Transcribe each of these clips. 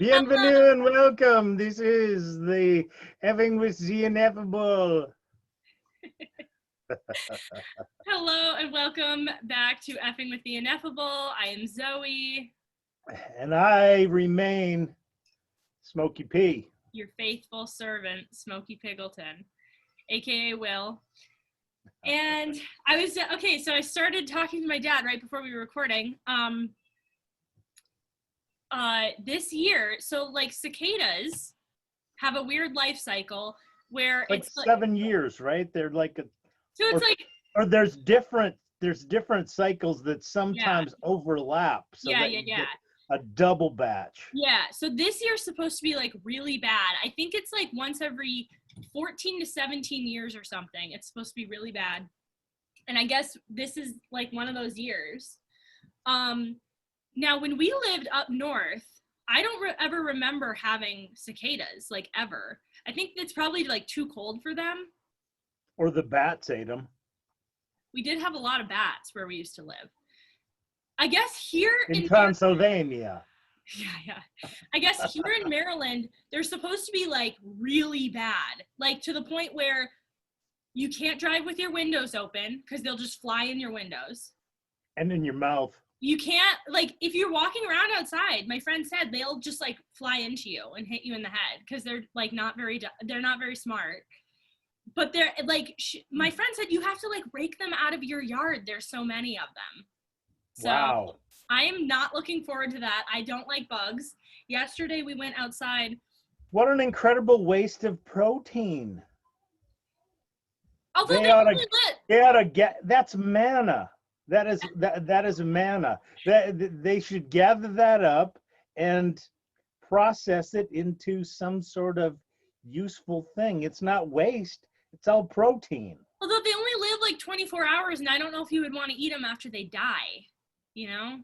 Bienvenue and welcome. This is the Effing with the Ineffable. Hello and welcome back to Effing with the Ineffable. I am Zoe, And I remain Smokey P. your faithful servant, Smokey Piggleton, aka Will. And so I started talking to my dad right before we were recording. This year, so like cicadas have a weird life cycle where It's like 7 years, right? They're like there's different cycles that sometimes overlap. So yeah. A double batch. Yeah, so this year's supposed to be like really bad. I think it's like once every 14 to 17 years or something. It's supposed to be really bad. And I guess this is like one of those years. Now, when we lived up north, I don't ever remember having cicadas, like ever. I think it's probably like too cold for them. Or the bats ate them. We did have a lot of bats where we used to live. I guess here in Pennsylvania. Yeah. I guess here in Maryland, they're supposed to be like really bad, like to the point where you can't drive with your windows open because they'll just fly in your windows. And in your mouth. You can't, like, if you're walking around outside, my friend said they'll just like fly into you and hit you in the head because they're like they're not very smart. But they're like, my friend said you have to like rake them out of your yard. There's so many of them. So wow. I am not looking forward to that. I don't like bugs. Yesterday we went outside. What an incredible waste of protein. Although they ought to get, that's manna. That is manna. They should gather that up and process it into some sort of useful thing. It's not waste. It's all protein. Although they only live like 24 hours, and I don't know if you would want to eat them after they die. You know?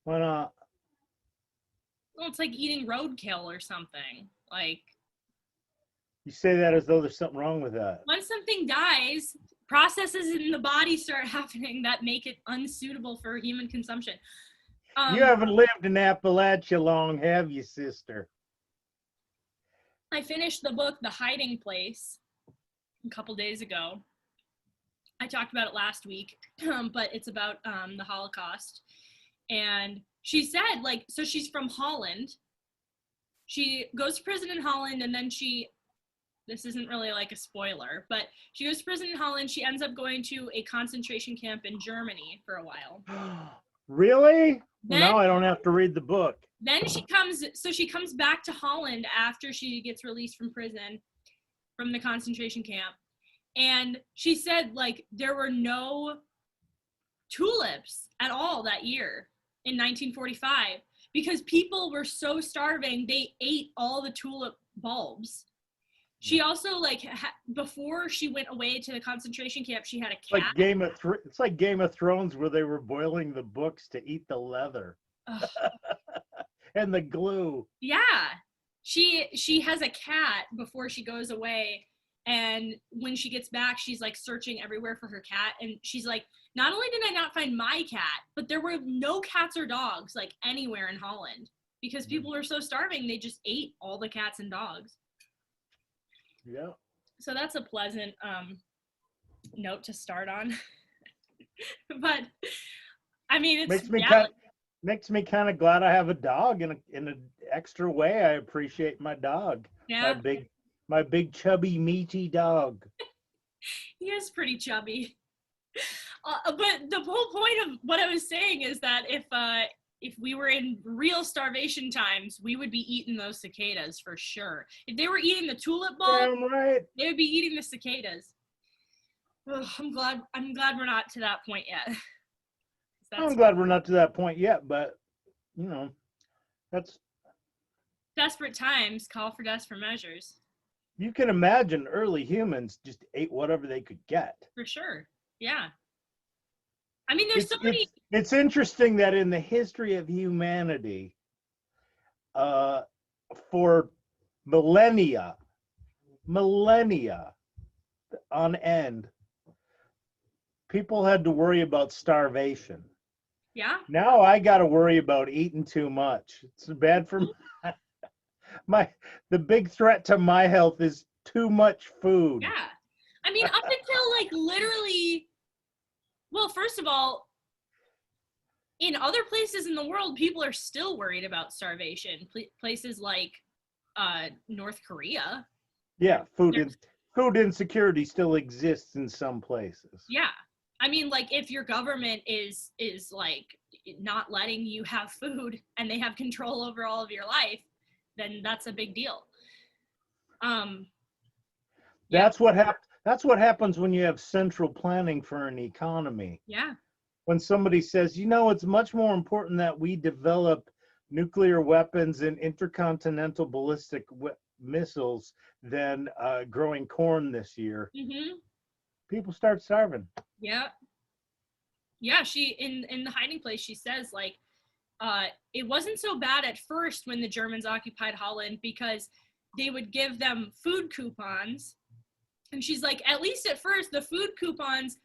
Why not? Well, it's like eating roadkill or something. Like, you say that as though there's something wrong with that. Once something dies, processes in the body start happening that make it unsuitable for human consumption. You haven't lived in Appalachia long, have you, sister? I finished the book, The Hiding Place, a couple days ago. I talked about it last week, but it's about the Holocaust. And she said, like, so she's from Holland. She goes to prison in Holland, and then this isn't really like a spoiler, but she goes to prison in Holland. She ends up going to a concentration camp in Germany for a while. Really? Now I don't have to read the book. Then she comes back to Holland after she gets released from prison, from the concentration camp. And she said, like, there were no tulips at all that year in 1945 because people were so starving, they ate all the tulip bulbs. She also, like, before she went away to the concentration camp, she had a cat. It's like Game of Thrones where they were boiling the books to eat the leather. And the glue. Yeah. She has a cat before she goes away. And when she gets back, she's like searching everywhere for her cat. And she's like, not only did I not find my cat, but there were no cats or dogs like anywhere in Holland because people were so starving. They just ate all the cats and dogs. Yeah. So that's a pleasant note to start on. But I mean, it's makes me kind of glad I have a dog in an extra way. I appreciate my dog. Yeah. My big chubby meaty dog. He is pretty chubby. But the whole point of what I was saying is that if we were in real starvation times, we would be eating those cicadas for sure. If they were eating the tulip bulb, right. They would be eating the cicadas. Ugh, I'm glad we're not to that point yet. I'm glad we're not to that point yet, but you know, that's desperate times call for desperate measures. You can imagine early humans just ate whatever they could get. For sure. Yeah. I mean, there's so many. It's interesting that in the history of humanity, for millennia on end, people had to worry about starvation. Yeah. Now I got to worry about eating too much. It's bad for my the big threat to my health is too much food. Yeah. I mean, up until like literally, well, first of all, in other places in the world, people are still worried about starvation. Places like North Korea. Yeah, food insecurity still exists in some places. Yeah. I mean, like, if your government is like not letting you have food and they have control over all of your life, then that's a big deal. Yeah. That's what happens when you have central planning for an economy. Yeah. When somebody says, it's much more important that we develop nuclear weapons and intercontinental ballistic missiles than growing corn this year, people start starving. Yeah. Yeah, she in the hiding place, she says like it wasn't so bad at first when the Germans occupied Holland because they would give them food coupons. And she's like, at least at first, the food coupons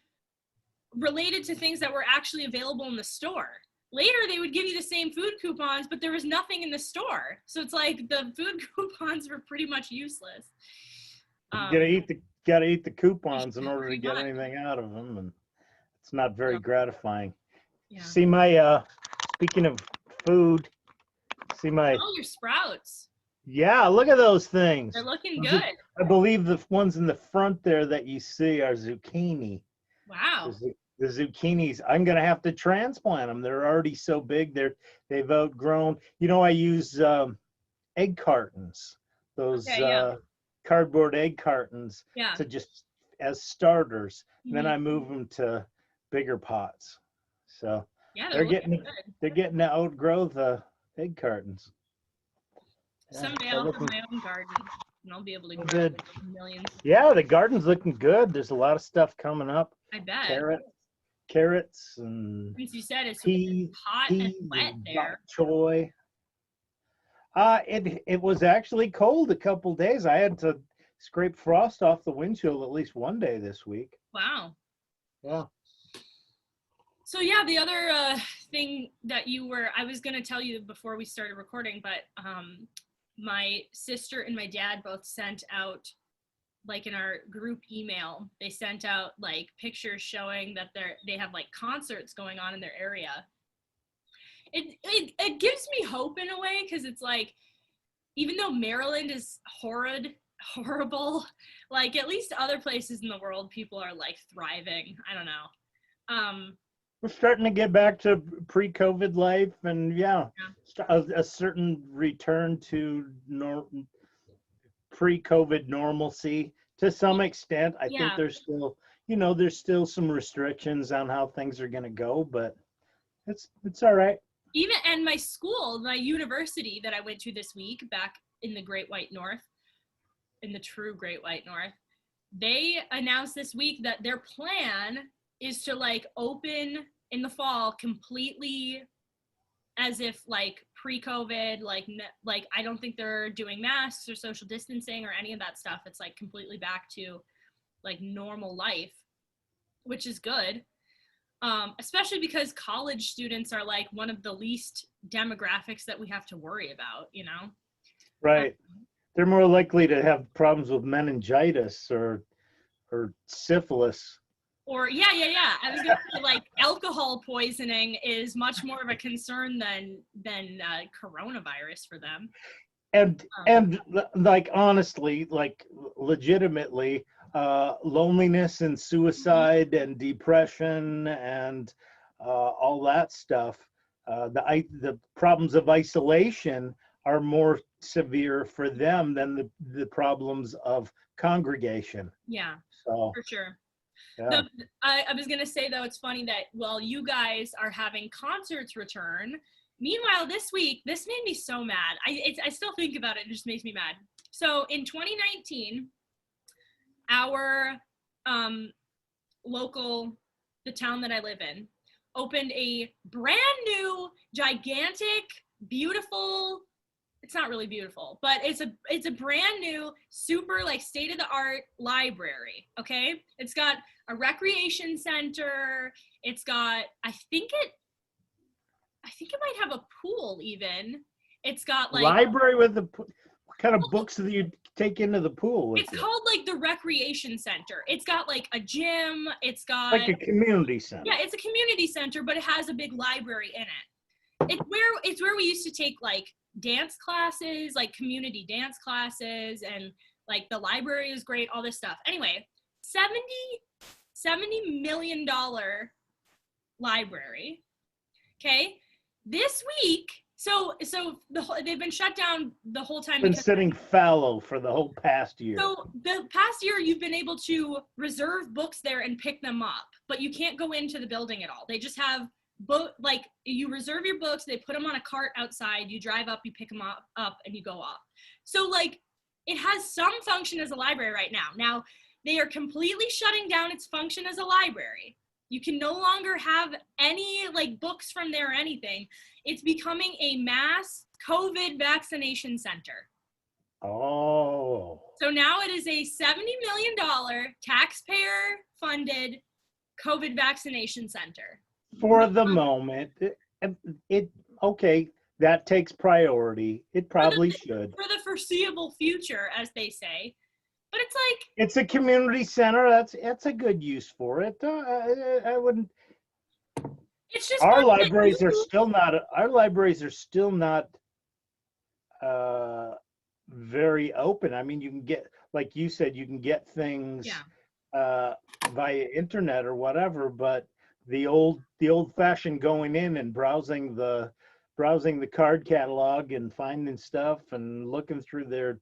related to things that were actually available in the store. Later, they would give you the same food coupons, but there was nothing in the store. So it's like the food coupons were pretty much useless. You gotta eat the coupons in order to get anything out of them, and it's not very gratifying. Yeah. See my speaking of food, see my your sprouts. Yeah, look at those things. They're looking good. I believe the ones in the front there that you see are zucchini. Wow. The zucchinis, I'm gonna have to transplant them. They're already so big. They've outgrown. I use egg cartons. Those cardboard egg cartons to just as starters. And then I move them to bigger pots. So they're getting to outgrow the egg cartons. Someday I'll have my own garden and I'll be able to grow millions. Yeah, the garden's looking good. There's a lot of stuff coming up. I bet. Carrots and since you said it's hot peas and wet there. Bok choy. It was actually cold a couple days. I had to scrape frost off the windshield at least one day this week. Wow. Yeah. So yeah, the other thing that I was going to tell you before we started recording, but my sister and my dad both sent out, like in our group email, they sent out like pictures showing that they have like concerts going on in their area. It gives me hope in a way, because it's like, even though Maryland is horrible, like at least other places in the world people are like thriving. I don't know. We're starting to get back to pre-COVID life, and a certain return to pre-COVID normalcy to some extent. I think there's still some restrictions on how things are going to go, but it's all right. And my university that I went to this week back in the Great White North, in the true Great White North, they announced this week that their plan is to like open in the fall completely as if like pre-COVID, like I don't think they're doing masks or social distancing or any of that stuff. It's like completely back to like normal life, which is good. Especially because college students are like one of the least demographics that we have to worry about, Right. They're more likely to have problems with meningitis or syphilis. Or I was gonna say like alcohol poisoning is much more of a concern than coronavirus for them. And like honestly, like legitimately, loneliness and suicide and depression and all that stuff. The problems of isolation are more severe for them than the problems of congregation. Yeah, so for sure. Yeah. I was going to say, though, it's funny that while you guys are having concerts return, meanwhile, this week, this made me so mad. I still think about it. It just makes me mad. So in 2019, our the town that I live in, opened a brand new, gigantic, beautiful, it's not really beautiful, but it's a brand new, super like state-of-the-art library, okay? It's got a recreation center. It's got, I think I think it might have a pool even. It's got like Library with the what kind of books do you take into the pool with it's you? called like the recreation center. It's got like a gym. It's got Like a community center. yeah, it's a community center, but it has a big library in it. It's where we used to take like dance classes, like community dance classes, and like the library is great, all this stuff. Anyway, $70 million library. Okay, this week. So they've been shut down the whole time. Been sitting fallow for the whole past year. So the past year, you've been able to reserve books there and pick them up, but you can't go into the building at all. They just have like you reserve your books, they put them on a cart outside, you drive up, you pick them up and you go off. So like it has some function as a library right now. Now they are completely shutting down its function as a library. You can no longer have any like books from there or anything. It's becoming a mass COVID vaccination center. Oh. So now it is a $70 million taxpayer-funded COVID vaccination center. For the moment, it okay, that takes priority. It probably should. For the foreseeable future, as they say. But it's like It's a community center. That's a good use for it. I wouldn't. it's just Our fun that libraries you- are still not. Our libraries are still not very open. I mean, you can get, like you said, you can get things via internet or whatever, but the old-fashioned going in and browsing the card catalog and finding stuff and looking through their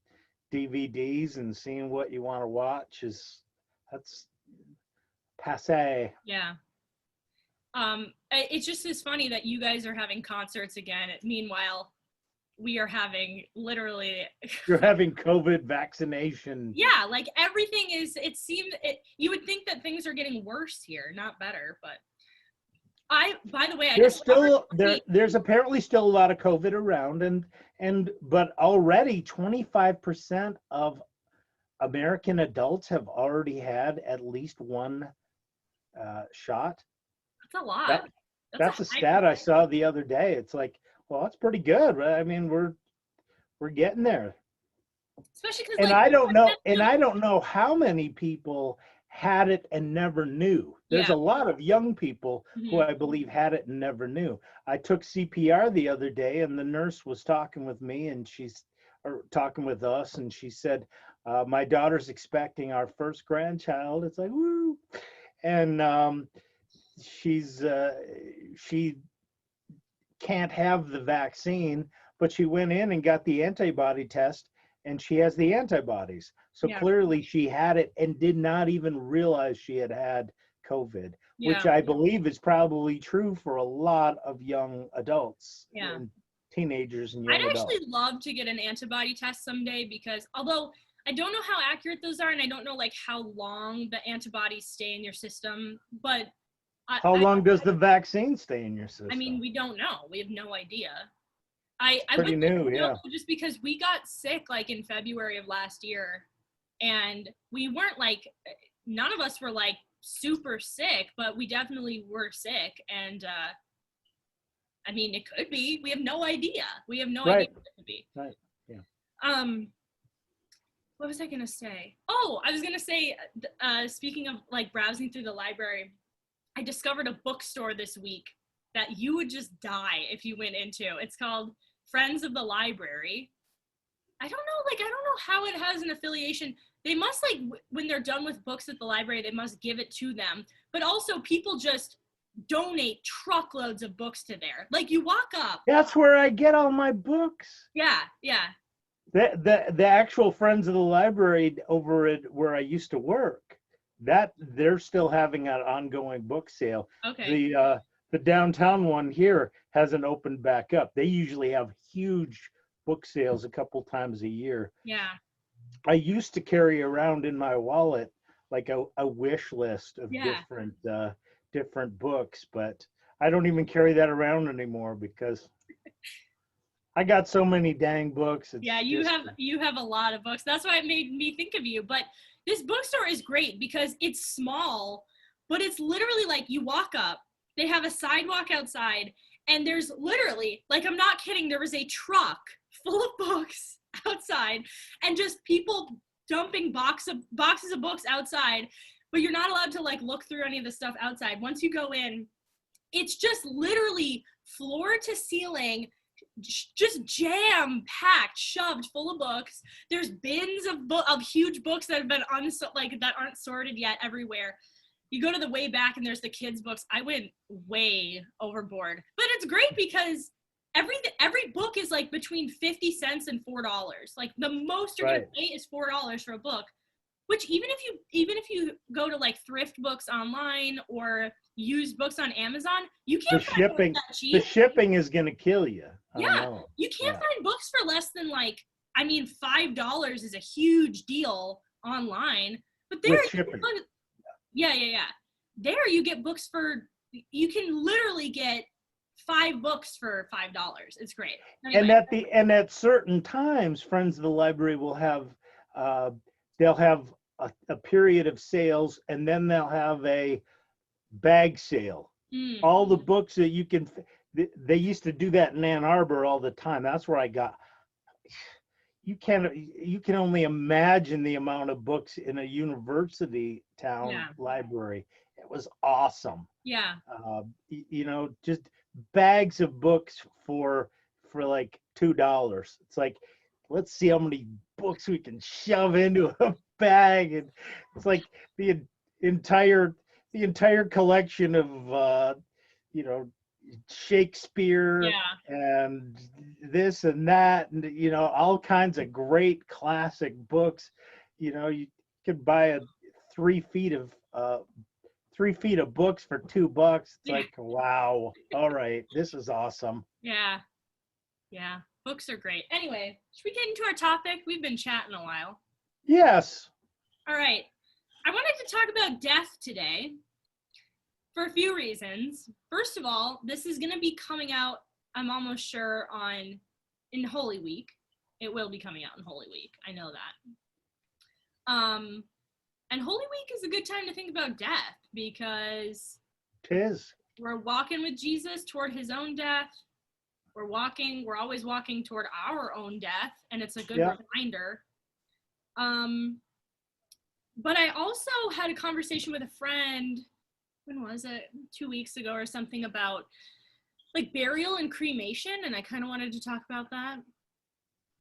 DVDs and seeing what you want to watch that's passé. Yeah. It's just as funny that you guys are having concerts again. Meanwhile, we are having literally. You're having COVID vaccination. Yeah, like everything is. It seems. You would think that things are getting worse here, not better. But by the way, There's apparently still a lot of COVID around, but already 25% of American adults have already had at least one shot. That's a lot. That's a stat I saw the other day. It's like, well, that's pretty good, right? I mean, we're getting there. Especially because, and I don't know how many people had it and never knew. There's a lot of young people who I believe had it and never knew. I took CPR the other day, and the nurse was talking with me, and talking with us, and she said, my daughter's expecting our first grandchild. It's like, woo. And she can't have the vaccine, but she went in and got the antibody test, and she has the antibodies. So clearly she had it and did not even realize she had COVID, which I believe is probably true for a lot of young adults, and teenagers and young adults. I'd actually love to get an antibody test someday, because although I don't know how accurate those are, and I don't know like how long the antibodies stay in your system, but how long does the vaccine stay in your system? I mean, we don't know. We have no idea. I pretty new, just because we got sick like in February of last year, and we weren't like, none of us were like super sick, but we definitely were sick. And I mean, it could be. We have no idea. We have no idea what it could be. Right. Yeah. What was I gonna say? Oh, I was gonna say, speaking of like browsing through the library, I discovered a bookstore this week that you would just die if you went into. It's called Friends of the Library. I don't know how it has an affiliation. They must like, when they're done with books at the library, they must give it to them. But also people just donate truckloads of books to there. Like you walk up. That's where I get all my books. Yeah. The actual Friends of the Library over at where I used to work, that they're still having an ongoing book sale. Okay. The downtown one here hasn't opened back up. They usually have huge book sales a couple times a year. Yeah. I used to carry around in my wallet like a wish list of different books, but I don't even carry that around anymore because I got so many dang books. You have a lot of books. That's why it made me think of you. But this bookstore is great because it's small, but it's literally like you walk up, they have a sidewalk outside, And there's literally, like, I'm not kidding, there was a truck full of books outside and just people dumping boxes of books outside, but you're not allowed to like look through any of the stuff outside. Once you go in, it's just literally floor to ceiling, just jam packed, shoved full of books. There's bins of huge books that have been that aren't sorted yet everywhere. You go to the way back and there's the kids' books. I went way overboard, but it's great because every book is like between 50 cents and $4. Like the most you're gonna pay is $4 for a book, which even if you go to like thrift books online or used books on Amazon, you can't find books that cheap. The shipping is gonna kill you. Yeah, you can't find books for less than like, I mean, $5 is a huge deal online, but there, there you get books for, you can literally get 5 books for $5. It's great. Anyway. And at certain times, Friends of the Library will have they'll have a period of sales, and then they'll have a bag sale. All the books that you can. They used to do that in Ann Arbor all the time. That's where I got. You can only imagine the amount of books in a university town library. It was awesome. Yeah. Just bags of books for like $2. It's like, let's see how many books we can shove into a bag, and it's like the entire collection of Shakespeare and this and that, and all kinds of great classic books. You could buy 3 feet of books for $2. It's like, wow, all right, this is awesome. Yeah Books are great. Anyway, should we get into our topic? We've been chatting a while. Yes. All right, I wanted to talk about death today for a few reasons. First of all, this is going to be coming out, I'm almost sure, in Holy Week. It will be coming out in Holy Week. I know that. And Holy Week is a good time to think about death because it is. We're walking with Jesus toward his own death. We're always walking toward our own death, and it's a good reminder. But I also had a conversation with a friend, when was it? 2 weeks ago or something, about like burial and cremation, and I kind of wanted to talk about that.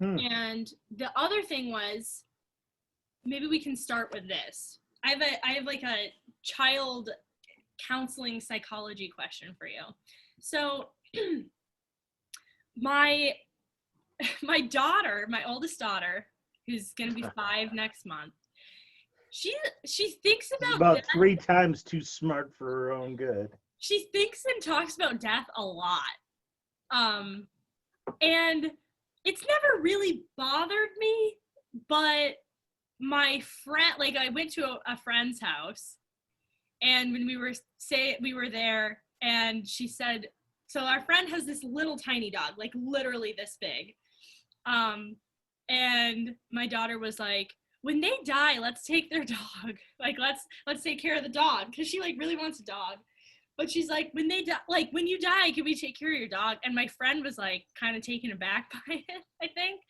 And the other thing was, maybe we can start with this. I have like a child counseling psychology question for you. So my daughter, my oldest daughter, who's going to be 5 next month, she thinks about death. 3 times too smart for her own good. She thinks and talks about death a lot. And it's never really bothered me, but my friend, like, I went to a friend's house, and when we were there, and she said, so our friend has this little tiny dog, like literally this big. And my daughter was like, when they die, let's take their dog. Like, let's take care of the dog, because she like really wants a dog. But she's like, when they die, like when you die, can we take care of your dog? And my friend was like kind of taken aback by it, I think.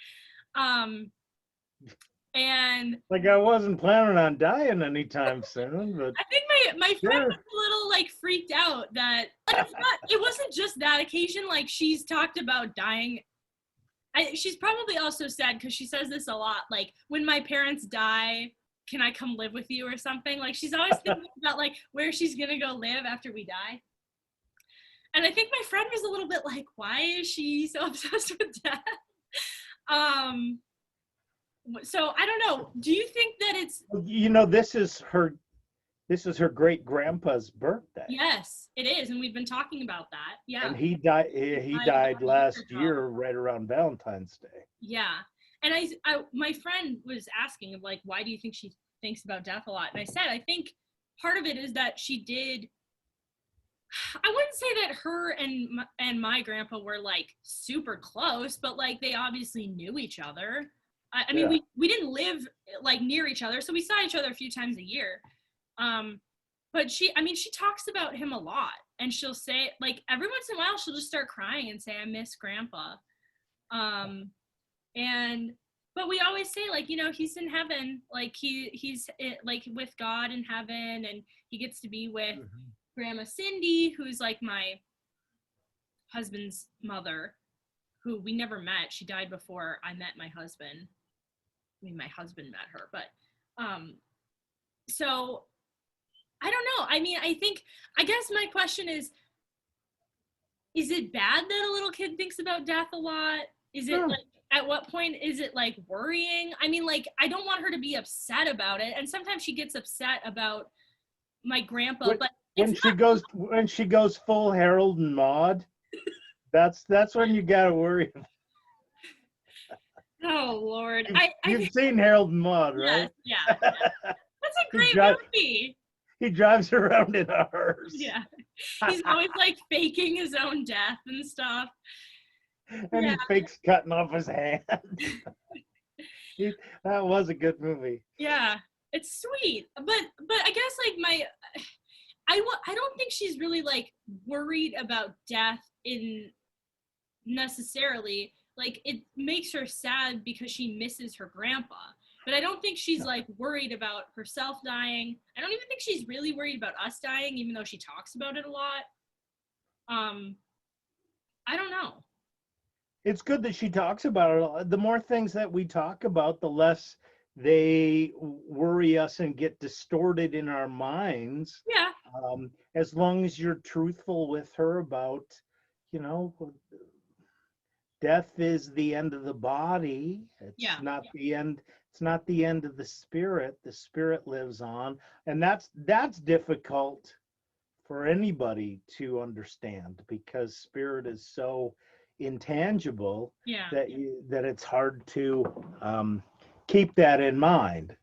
And like, I wasn't planning on dying anytime soon, but I think my friend was a little like freaked out that it wasn't just that occasion. Like, she's talked about dying. She's probably also sad, because she says this a lot, like, when my parents die, can I come live with you or something? Like, she's always thinking about like where she's gonna go live after we die. And I think my friend was a little bit like, why is she so obsessed with death? So I don't know. Do you think that it's, this is her great grandpa's birthday? Yes, it is, and we've been talking about that. Yeah. And he died last year, right around Valentine's Day. Yeah. And my friend was asking, like, why do you think she thinks about death a lot? And I said, I think part of it is that she did. I wouldn't say that her and my grandpa were like super close, but like they obviously knew each other. I mean, we didn't live like near each other, so we saw each other a few times a year. but she talks about him a lot, and she'll say, like, every once in a while she'll just start crying and say, I miss grandpa. And but we always say, like, he's in heaven, like he's like with God in heaven, and he gets to be with Grandma Cindy, who's like my husband's mother, who we never met. She died before I met my husband. I mean, my husband met her, but so I don't know. I mean, I guess my question is it bad that a little kid thinks about death a lot? Is it like, at what point is it like worrying? I mean, like, I don't want her to be upset about it. And sometimes she gets upset about my grandpa, but when she goes full Harold and Maude, that's when you gotta worry. Oh Lord, You've seen Harold and Maude, right? Yeah. That's a great movie. He drives around in a hearse. Yeah, he's always like faking his own death and stuff. And he fakes cutting off his hand. That was a good movie. Yeah, it's sweet, but I guess like I don't think she's really like worried about death in necessarily. Like, it makes her sad because she misses her grandpa, but I don't think she's like worried about herself dying. I don't even think she's really worried about us dying, even though she talks about it a lot. I don't know. It's good that she talks about it. The more things that we talk about, the less they worry us and get distorted in our minds. Yeah. As long as you're truthful with her about, death is the end of the body. It's not the end. It's not the end of the spirit. The spirit lives on, and that's difficult for anybody to understand, because spirit is so intangible that it's hard to keep that in mind.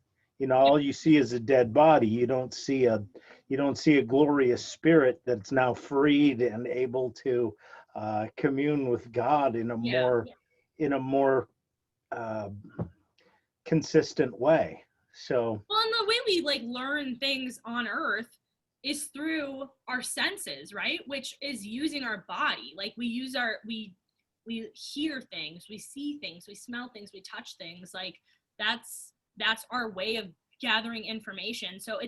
All you see is a dead body. You don't see a glorious spirit that's now freed and able to commune with God in a more consistent way. So, well, and the way we like learn things on Earth is through our senses, right? Which is using our body. Like, we we hear things, we see things, we smell things, we touch things. Like, that's our way of gathering information. So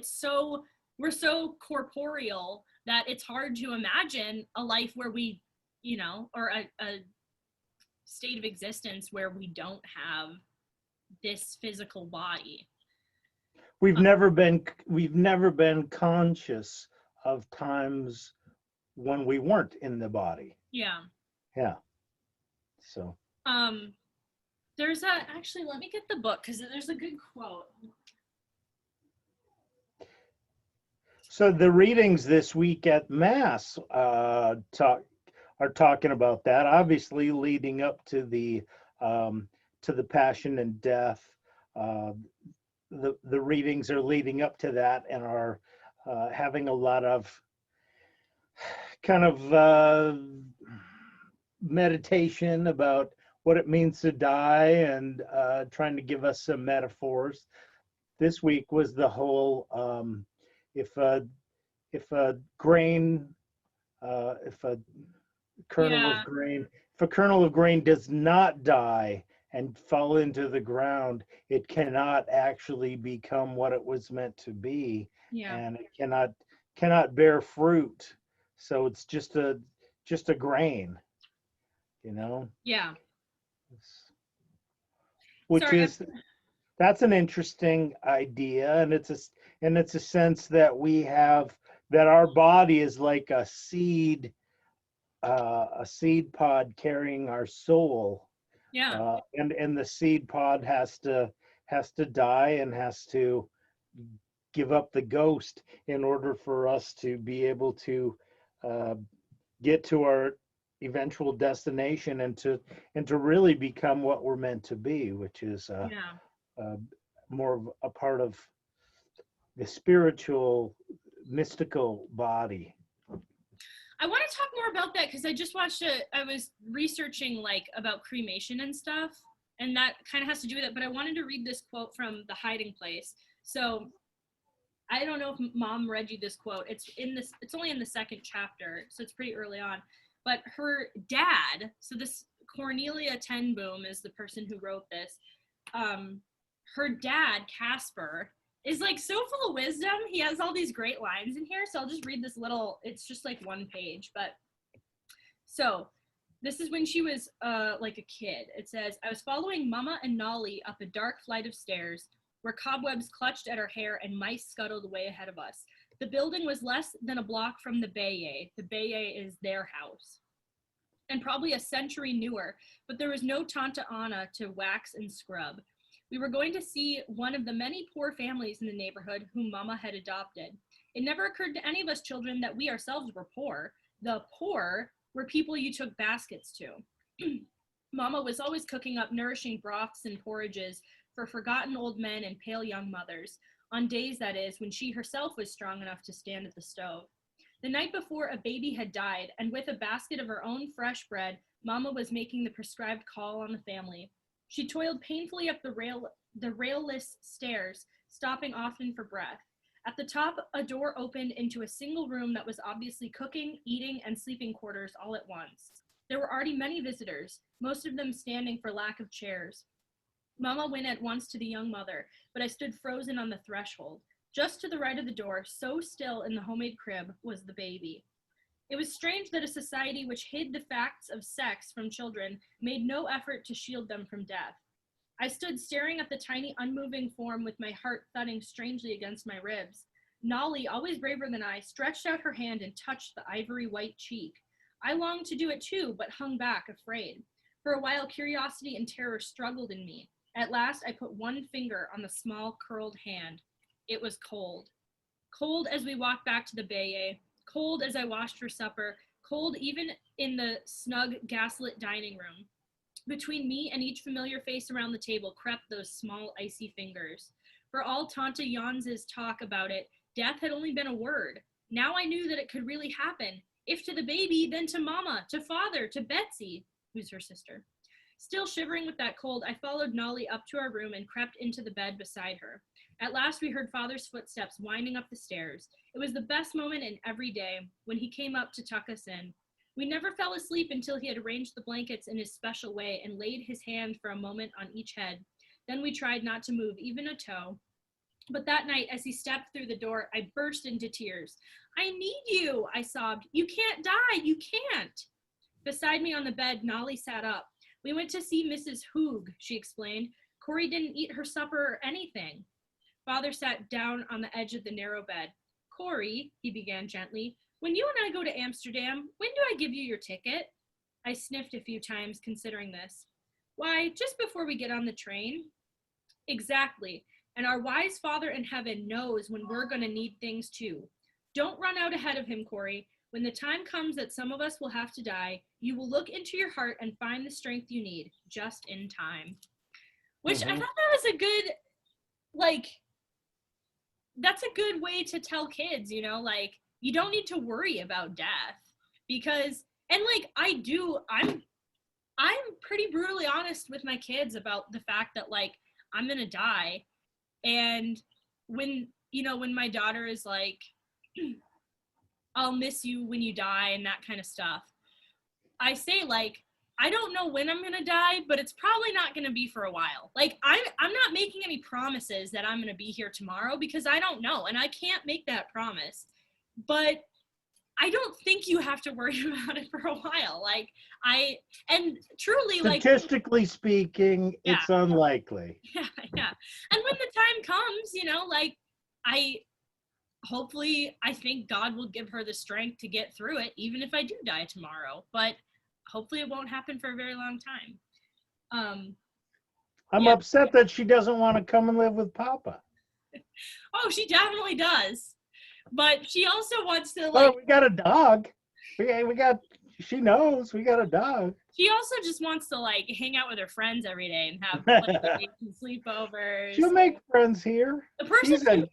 we're so corporeal that it's hard to imagine a life where we, or a state of existence where we don't have this physical body. We've never been conscious of times when we weren't in the body. Yeah. So. There's actually, let me get the book, because there's a good quote. So the readings this week at Mass are talking about that, obviously leading up to the Passion and Death. The readings are leading up to that and are having a lot of kind of meditation about what it means to die, and trying to give us some metaphors. This week was the whole if a kernel of grain does not die and fall into the ground, it cannot actually become what it was meant to be, and it cannot bear fruit. So it's just a grain, Yeah. That's an interesting idea, and it's a sense that we have, that our body is like a seed pod carrying our soul. And the seed pod has to die and has to give up the ghost in order for us to be able to get to our eventual destination and to really become what we're meant to be, which is more of a part of the spiritual, mystical body. I want to talk more about that, because I just watched I was researching like about cremation and stuff, and that kind of has to do with it, but I wanted to read this quote from The Hiding Place. So I don't know if Mom read you this quote. It's only in the second chapter, so it's pretty early on. But her dad, so this Cornelia ten Boom is the person who wrote this. Her dad, Casper, is like so full of wisdom. He has all these great lines in here. So I'll just read this little, it's just like one page. But so this is when she was like a kid. It says, I was following Mama and Nolly up a dark flight of stairs where cobwebs clutched at her hair and mice scuttled away ahead of us. The building was less than a block from the Bayet. The Bayet is their house. And probably a century newer, but there was no Tanta Anna to wax and scrub. We were going to see one of the many poor families in the neighborhood whom Mama had adopted. It never occurred to any of us children that we ourselves were poor. The poor were people you took baskets to. Mama was always cooking up nourishing broths and porridges for forgotten old men and pale young mothers, on days, that is, when she herself was strong enough to stand at the stove. The night before, a baby had died, and with a basket of her own fresh bread, Mama was making the prescribed call on the family. She toiled painfully up the railless stairs, stopping often for breath. At the top, a door opened into a single room that was obviously cooking, eating, and sleeping quarters all at once. There were already many visitors, most of them standing for lack of chairs. Mama went at once to the young mother, but I stood frozen on the threshold. Just to the right of the door, so still in the homemade crib, was the baby. It was strange that a society which hid the facts of sex from children made no effort to shield them from death. I stood staring at the tiny, unmoving form with my heart thudding strangely against my ribs. Nolly, always braver than I, stretched out her hand and touched the ivory white cheek. I longed to do it too, but hung back, afraid. For a while, curiosity and terror struggled in me. At last, I put one finger on the small, curled hand. It was cold. Cold as we walked back to the Bayet, cold as I washed for supper, cold even in the snug, gaslit dining room. Between me and each familiar face around the table crept those small, icy fingers. For all Tante Jans's talk about it, death had only been a word. Now I knew that it could really happen. If to the baby, then to Mama, to Father, to Betsy, who's her sister. Still shivering with that cold, I followed Nolly up to our room and crept into the bed beside her. At last we heard Father's footsteps winding up the stairs. It was the best moment in every day, when he came up to tuck us in. We never fell asleep until he had arranged the blankets in his special way and laid his hand for a moment on each head. Then we tried not to move even a toe. But that night, as he stepped through the door, I burst into tears. I need you, I sobbed. You can't die, you can't. Beside me on the bed, Nolly sat up. We went to see Mrs. Hoog, she explained. Corey didn't eat her supper or anything. Father sat down on the edge of the narrow bed. Corey, he began gently, when you and I go to Amsterdam, when do I give you your ticket? I sniffed a few times, considering this. Why, just before we get on the train. Exactly, and our wise Father in heaven knows when we're going to need things too. Don't run out ahead of him, Corey. When the time comes that some of us will have to die, you will look into your heart and find the strength you need, just in time. Which I thought that was a good, that's a good way to tell kids, you don't need to worry about death. Because, and I'm pretty brutally honest with my kids about the fact that, I'm going to die. And when my daughter is like, I'll miss you when you die and that kind of stuff, I say, I don't know when I'm going to die, but it's probably not going to be for a while. I'm not making any promises that I'm going to be here tomorrow because I don't know, and I can't make that promise. But I don't think you have to worry about it for a while. Statistically speaking, yeah. It's unlikely. Yeah. And when the time comes, I think God will give her the strength to get through it, even if I do die tomorrow. But hopefully it won't happen for a very long time. I'm upset that she doesn't want to come and live with Papa. Oh, she definitely does. But she also wants to we got a dog. She knows we got a dog. She also just wants to hang out with her friends every day and have sleepovers. She'll make friends here. The person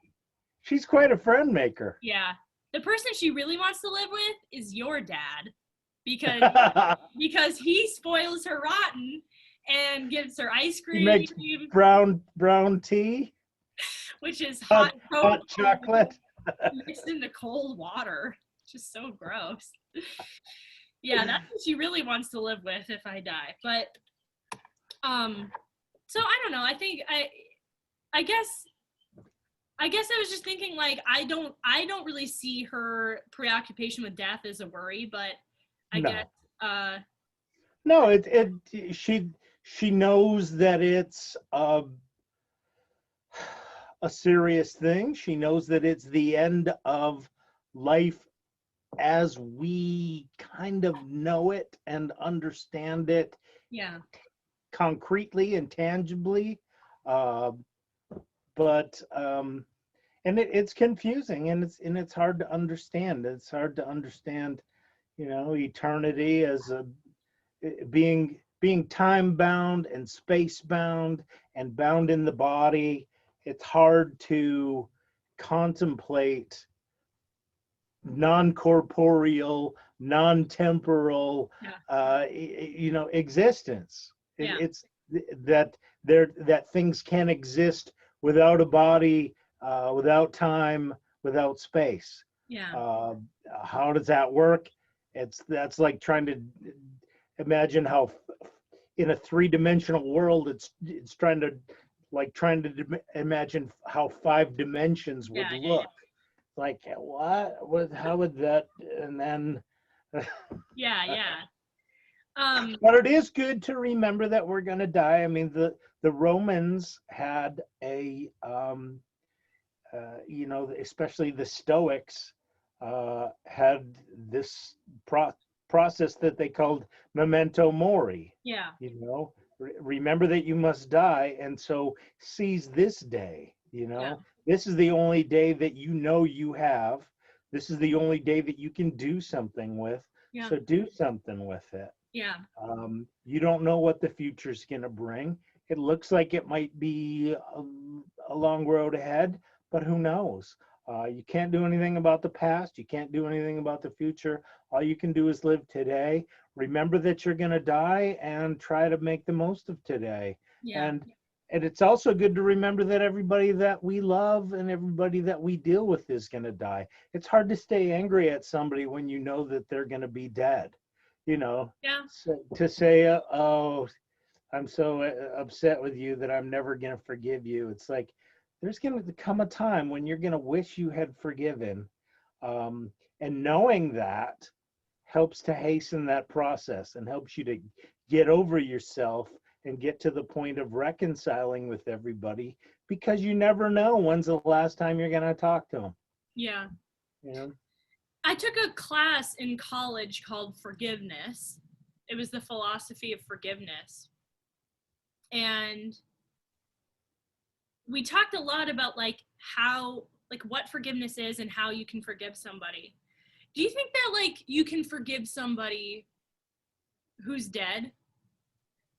she's quite a friend maker. Yeah. The person she really wants to live with is your dad. Because he spoils her rotten and gives her ice cream. He makes brown tea. which is Hot, hot hot cocoa chocolate. mixed into cold water. Just so gross. Yeah, that's what she really wants to live with if I die. But so I don't know. I think I guess I was just thinking like I don't really see her preoccupation with death as a worry, but I guess No. No, she knows that it's a serious thing. She knows that it's the end of life as we kind of know it and understand it yeah. concretely and tangibly. Uh, but and it's confusing, and it's hard to understand. It's hard to understand, eternity as a being time bound and space bound and bound in the body. It's hard to contemplate non-corporeal, non-temporal, Yeah. existence. Yeah. It's that things can exist without a body, without time, without space. Yeah. Uh, how does that work? That's like trying to imagine how in a three-dimensional world it's trying to imagine how five dimensions would Yeah. look. Like what how would that, and then Yeah. Yeah. but it is good to remember that we're going to die. I mean, the Romans had a especially the Stoics had this process that they called Memento Mori. Yeah. Remember that you must die, and so seize this day. Yeah. This is the only day that you have. This is the only day that you can do something with. Yeah. So do something with it. Yeah. You don't know what the future's going to bring. It looks like it might be a long road ahead, but who knows? You can't do anything about the past. You can't do anything about the future. All you can do is live today. Remember that you're going to die and try to make the most of today. Yeah. And it's also good to remember that everybody that we love and everybody that we deal with is going to die. It's hard to stay angry at somebody when you know that they're going to be dead. Yeah. So to say, oh, I'm so upset with you that I'm never going to forgive you. It's like there's going to come a time when you're going to wish you had forgiven. And knowing that helps to hasten that process and helps you to get over yourself and get to the point of reconciling with everybody, because you never know when's the last time you're going to talk to them. Yeah. You know? I took a class in college called forgiveness. It was the philosophy of forgiveness. And we talked a lot about like what forgiveness is and how you can forgive somebody. Do you think that like you can forgive somebody who's dead?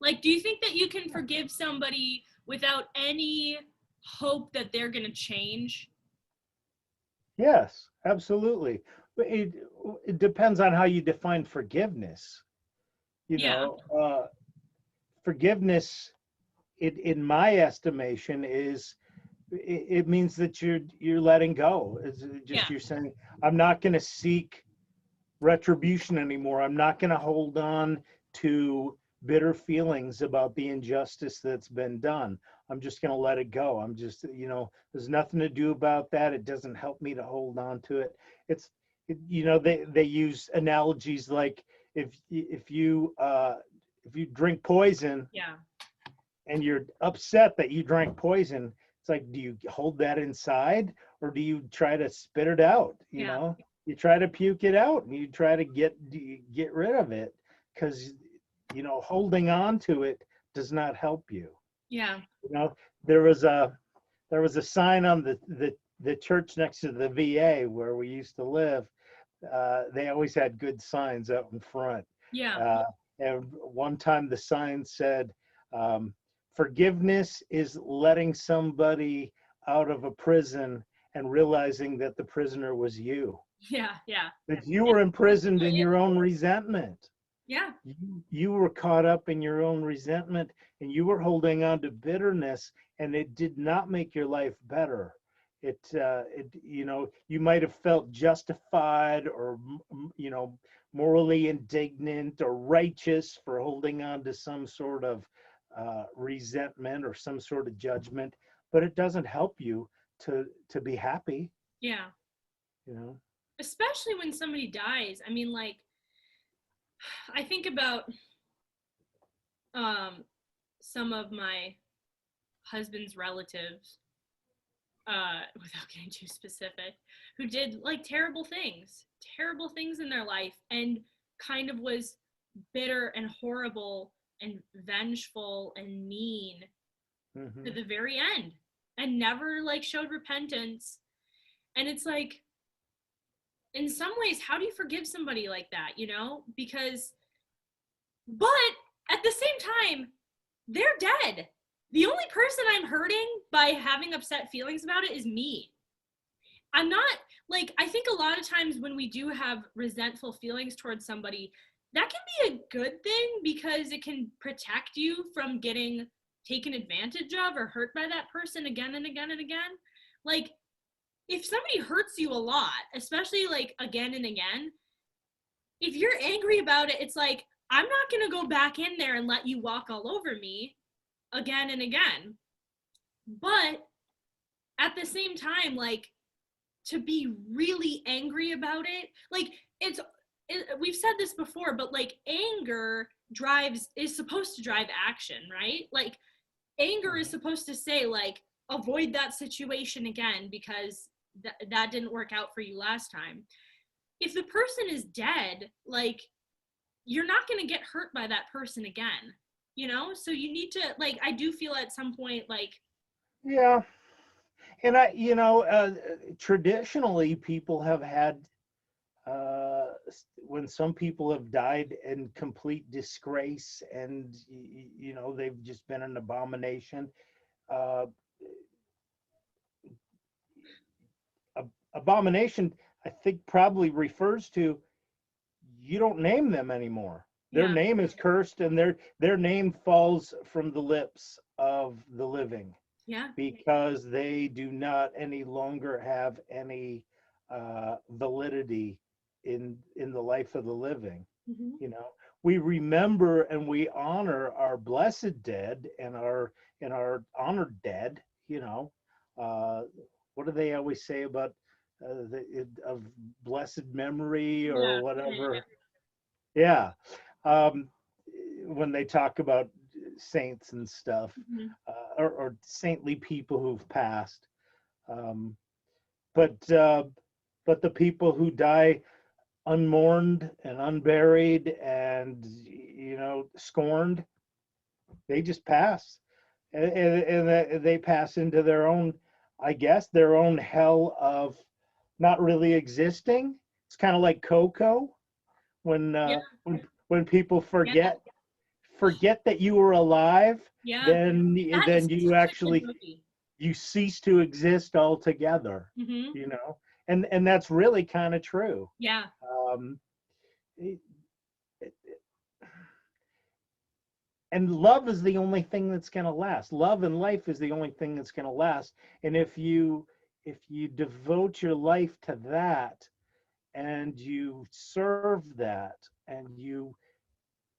Like, do you think that you can forgive somebody without any hope that they're going to change? Yes, absolutely. But it depends on how you define forgiveness. Yeah. Forgiveness, in my estimation, it means that you're letting go. It's just Yeah. you're saying, I'm not going to seek retribution anymore. I'm not going to hold on to bitter feelings about the injustice that's been done. I'm just going to let it go. I'm just, there's nothing to do about that. It doesn't help me to hold on to it. They use analogies like if you drink poison, Yeah. and you're upset that you drank poison, it's like, do you hold that inside or do you try to spit it out? You try to puke it out and you try to get rid of it, because holding on to it does not help you. Yeah. There was a sign on the church next to the VA where we used to live. They always had good signs out in front. Yeah. And one time the sign said, forgiveness is letting somebody out of a prison and realizing that the prisoner was you. Yeah. Yeah. That you were imprisoned in your own resentment. Yeah. You were caught up in your own resentment, and you were holding on to bitterness, and it did not make your life better. You might have felt justified or, morally indignant or righteous for holding on to some sort of resentment or some sort of judgment, but it doesn't help you to be happy, Yeah. you know. Especially when somebody dies. I mean, like, I think about um, some of my husband's relatives, without getting too specific, who did like terrible things in their life, and kind of was bitter and horrible and vengeful and mean to Hmm. the very end, and never like showed repentance. And it's like, in some ways, how do you forgive somebody like that, you know? Because, but at the same time, they're dead. The only person I'm hurting by having upset feelings about it is me. I'm not, like, I think a lot of times when we do have resentful feelings towards somebody, that can be a good thing because it can protect you from getting taken advantage of or hurt by that person again and again and again. Like, if somebody hurts you a lot, especially like again and again, if you're angry about it, it's like, I'm not going to go back in there and let you walk all over me again and again. But at the same time, like, to be really angry about it, like, we've said this before, but like, anger is supposed to drive action, right? Like, anger is supposed to say, like, avoid that situation again because that didn't work out for you last time. If the person is dead, like, you're not going to get hurt by that person again, you know? So you need to, like, I do feel at some point, like, Yeah. And traditionally people have had, when some people have died in complete disgrace and, they've just been an abomination. Uh, Abomination, I think, probably refers to, you don't name them anymore. Their yeah, name is cursed, and their name falls from the lips of the living, yeah, because they do not any longer have any validity in the life of the living. mm-hmm. You know, we remember and we honor our blessed dead and our honored dead. Uh, what do they always say about of blessed memory or Yeah, yeah, whatever? Yeah. Um, when they talk about saints and stuff, yeah. Mm-hmm. or saintly people who've passed. Um, but but the people who die unmourned and unburied and, scorned, they just pass, and they pass into their own, I guess, their own hell of not really existing. It's kind of like Coco, when Yeah, when people yeah, forget that you were alive, yeah. That is then you such a good actually, movie. you cease to exist altogether. Mm-hmm. And that's really kind of true. Yeah, um, and love is the only thing that's going to last. Love and life is the only thing that's going to last. And if you devote your life to that, and you serve that, and you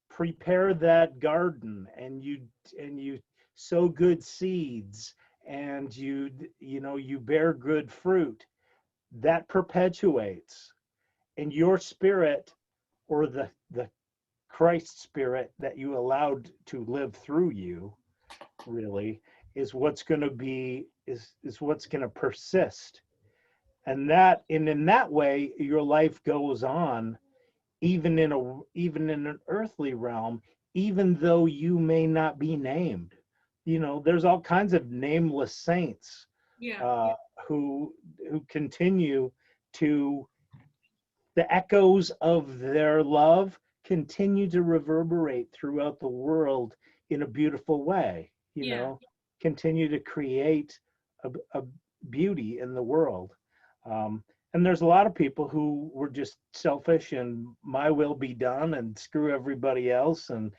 prepare that garden, and you sow good seeds, and you bear good fruit, that perpetuates. And your spirit, or the Christ spirit that you allowed to live through you, really, is what's going to be is what's going to persist. And in that way your life goes on, even in an earthly realm, even though you may not be named. There's all kinds of nameless saints, yeah, uh, who continue to, the echoes of their love continue to reverberate throughout the world in a beautiful way, yeah, continue to create a beauty in the world. And there's a lot of people who were just selfish and my will be done and screw everybody else, and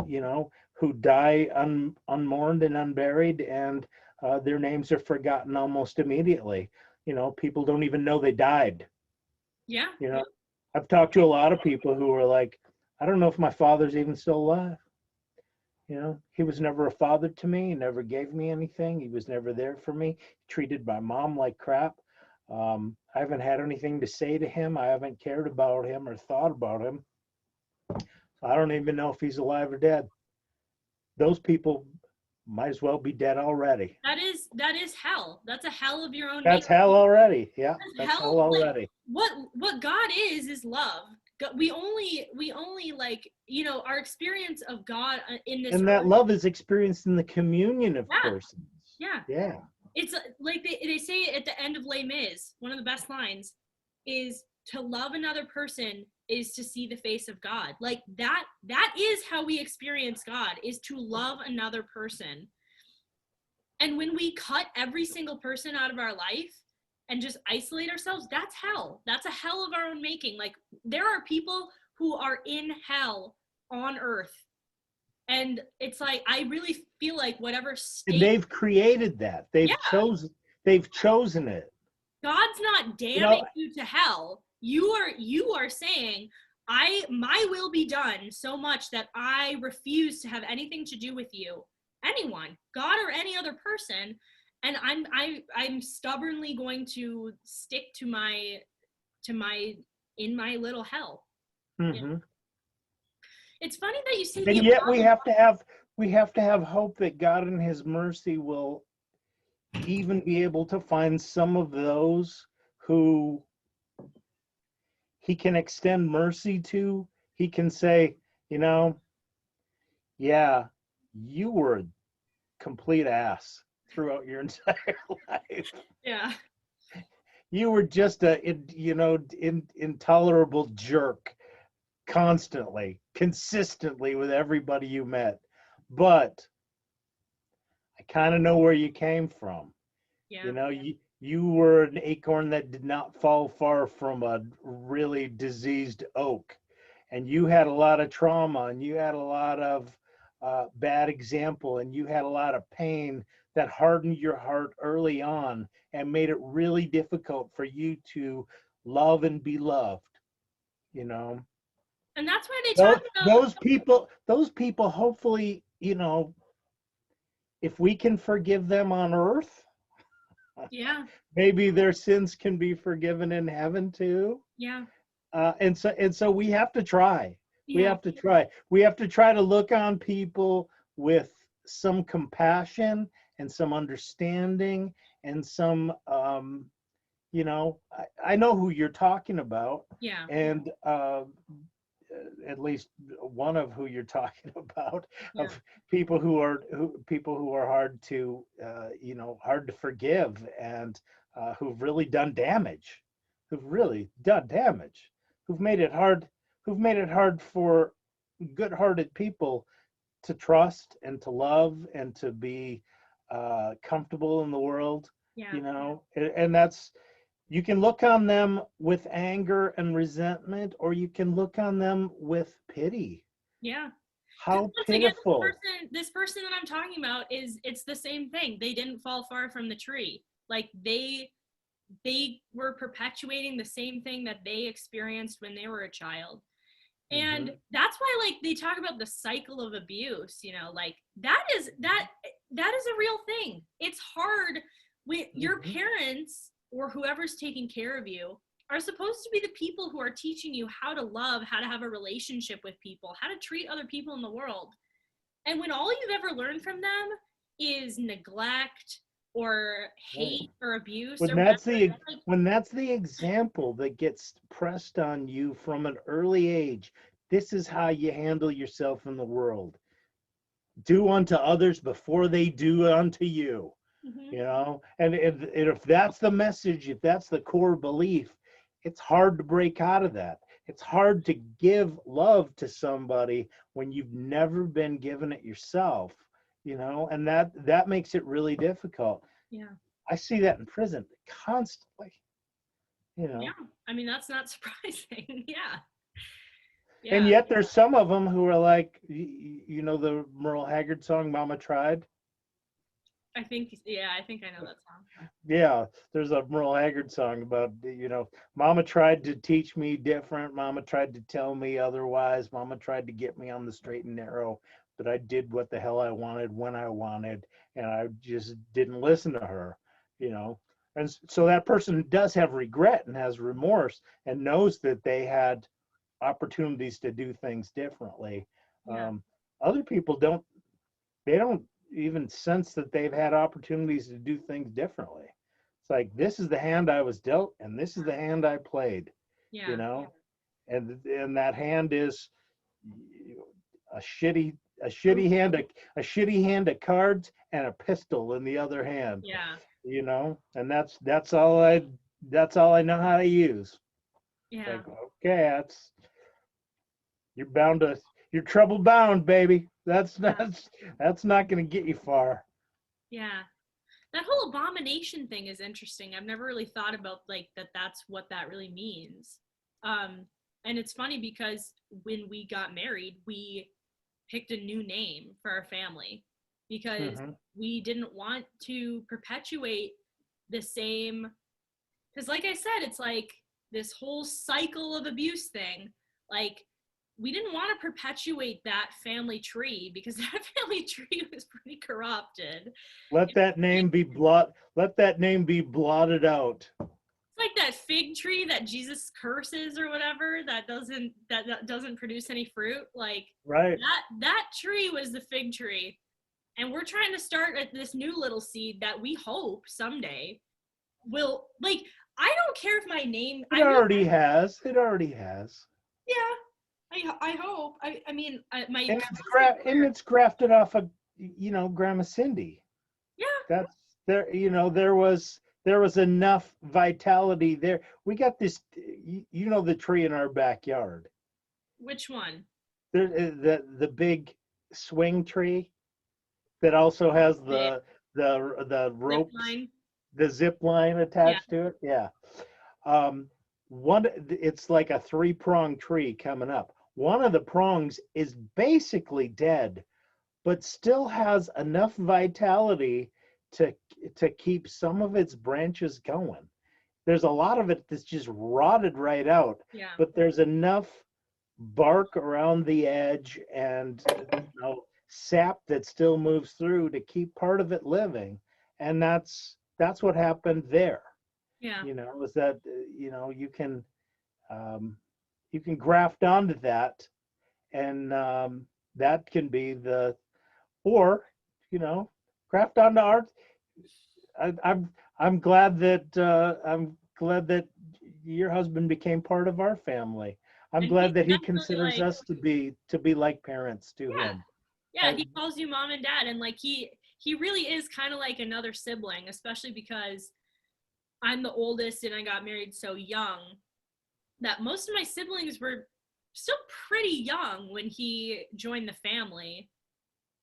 you know, who die unmourned and unburied, and their names are forgotten almost immediately. You know, people don't even know they died. Yeah. You know, I've talked to a lot of people who are like, I don't know if my father's even still alive. You know, he was never a father to me. He never gave me anything. He was never there for me. He treated my mom like crap. I haven't had anything to say to him. I haven't cared about him or thought about him. I don't even know if he's alive or dead. Those people might as well be dead already. That is hell. That's a hell of your own That's making. hell already. Yeah, That's that's hell hell. Like, already. what God is love. We only like, you know, our experience of God in this And earth. that love is experienced in the communion of Yeah. persons. Yeah. Yeah. It's like they say at the end of Les Mis, one of the best lines is, to love another person is to see the face of God. Like that is how we experience God, is to love another person. And when we cut every single person out of our life and just isolate ourselves, that's hell. That's a hell of our own making. Like, there are people who are in hell on earth. And it's like, I really feel like whatever state. And they've created that. They've chosen it. God's not damning you to hell. You are saying, my will be done so much that I refuse to have anything to do with you, anyone, God or any other person, and I'm stubbornly going to stick to my in my little hell. Mm-hmm. You know? It's funny that you say. And yet we have to have hope that God in his mercy will even be able to find some of those who he can extend mercy to. He can say, you know, yeah, you were a complete ass throughout your entire life. Yeah. You were just intolerable jerk constantly, consistently with everybody you met. But I kind of know where you came from. Yeah. You know, you were an acorn that did not fall far from a really diseased oak. And you had a lot of trauma, and you had a lot of bad example, and you had a lot of pain that hardened your heart early on and made it really difficult for you to love and be loved, you know. And that's why they talk about those people, hopefully, you know, if we can forgive them on earth, yeah, maybe their sins can be forgiven in heaven too. Yeah. And so we have to try. Yeah. We have to try. We have to try to look on people with some compassion and some understanding and some, you know, I know who you're talking about. Yeah. And at least one of who you're talking about, of people who are hard to, you know, hard to forgive, and who've really done damage, who've made it hard for good-hearted people to trust and to love and to be comfortable in the world. Yeah. You know, and that's, you can look on them with anger and resentment, or you can look on them with pity. Yeah. How pitiful. Again, this person that I'm talking about it's the same thing. They didn't fall far from the tree. Like they were perpetuating the same thing that they experienced when they were a child. And that's why, like, they talk about the cycle of abuse, you know, like that is a real thing. It's hard when your parents or whoever's taking care of you are supposed to be the people who are teaching you how to love, how to have a relationship with people, how to treat other people in the world. And when all you've ever learned from them is neglect or hate or abuse, when that's the example that gets pressed on you from an early age, this is how you handle yourself in the world. Do unto others before they do unto you. You know, and if that's the message, if that's the core belief, it's hard to break out of that. It's hard to give love to somebody when you've never been given it yourself, you know, and that makes it really difficult. Yeah. I see that in prison constantly. you know. Yeah. I mean, that's not surprising. Yeah. And Yeah. yet there's some of them who are like, you know, the Merle Haggard song, Mama Tried? I think, yeah, I think I know that song. Yeah, there's a Merle Haggard song about, you know, Mama tried to teach me different. Mama tried to tell me otherwise. Mama tried to get me on the straight and narrow, but I did what the hell I wanted when I wanted, and I just didn't listen to her, you know. And so that person does have regret and has remorse and knows that they had opportunities to do things differently. Yeah. Um, Other people don't, they don't even sense that they've had opportunities to do things differently. It's like, this is the hand I was dealt and this is the hand I played, you Yeah. know. And that hand is a shitty a shitty hand a shitty hand of cards and a pistol in the other hand, Yeah. you know. And that's all I know how to use. It's Yeah. like, okay, you're bound to you're trouble bound, baby. Yeah. That's not going to get you far. Yeah. That whole abomination thing is interesting. I've never really thought about like that that's what that really means. Um and it's funny because when we got married, we picked a new name for our family because Hmm. we didn't want to perpetuate the same, because like I said, it's like this whole cycle of abuse thing. Like we didn't want to perpetuate that family tree because that family tree was pretty corrupted. Let that name be blotted out. It's like that fig tree that Jesus curses or whatever that doesn't produce any fruit. Like Right. that tree was the fig tree, and we're trying to start at this new little seed that we hope someday will like. I don't care if my name. It I mean, already has. It already has. yeah. I hope. I mean, my And constant it's grafted off of, you know, Grandma Cindy. yeah. That's there, you know, there was enough vitality there. We got this, you know, the tree in our backyard. Which one? There, the big swing tree that also has The the zip ropes, line. the zip line Yeah. attached to it. Yeah. Um, it's like a three-pronged tree coming up. One of the prongs is basically dead, but still has enough vitality to to keep some of its branches going. There's a lot of it that's just rotted right out, Yeah. but there's enough bark around the edge and, you know, sap that still moves through to keep part of it living. And that's what happened there. Yeah. You know, is that, you know, um, you can graft onto that, and that can be the, or, you know, graft onto art. I, I'm I'm glad that your husband became part of our family. I'm And he's glad that he definitely considers like us to be like parents to yeah. him. Yeah, I, he calls you mom and dad, and like he really is kind of like another sibling, especially because I'm the oldest and I got married so young that most of my siblings were still pretty young when he joined the family.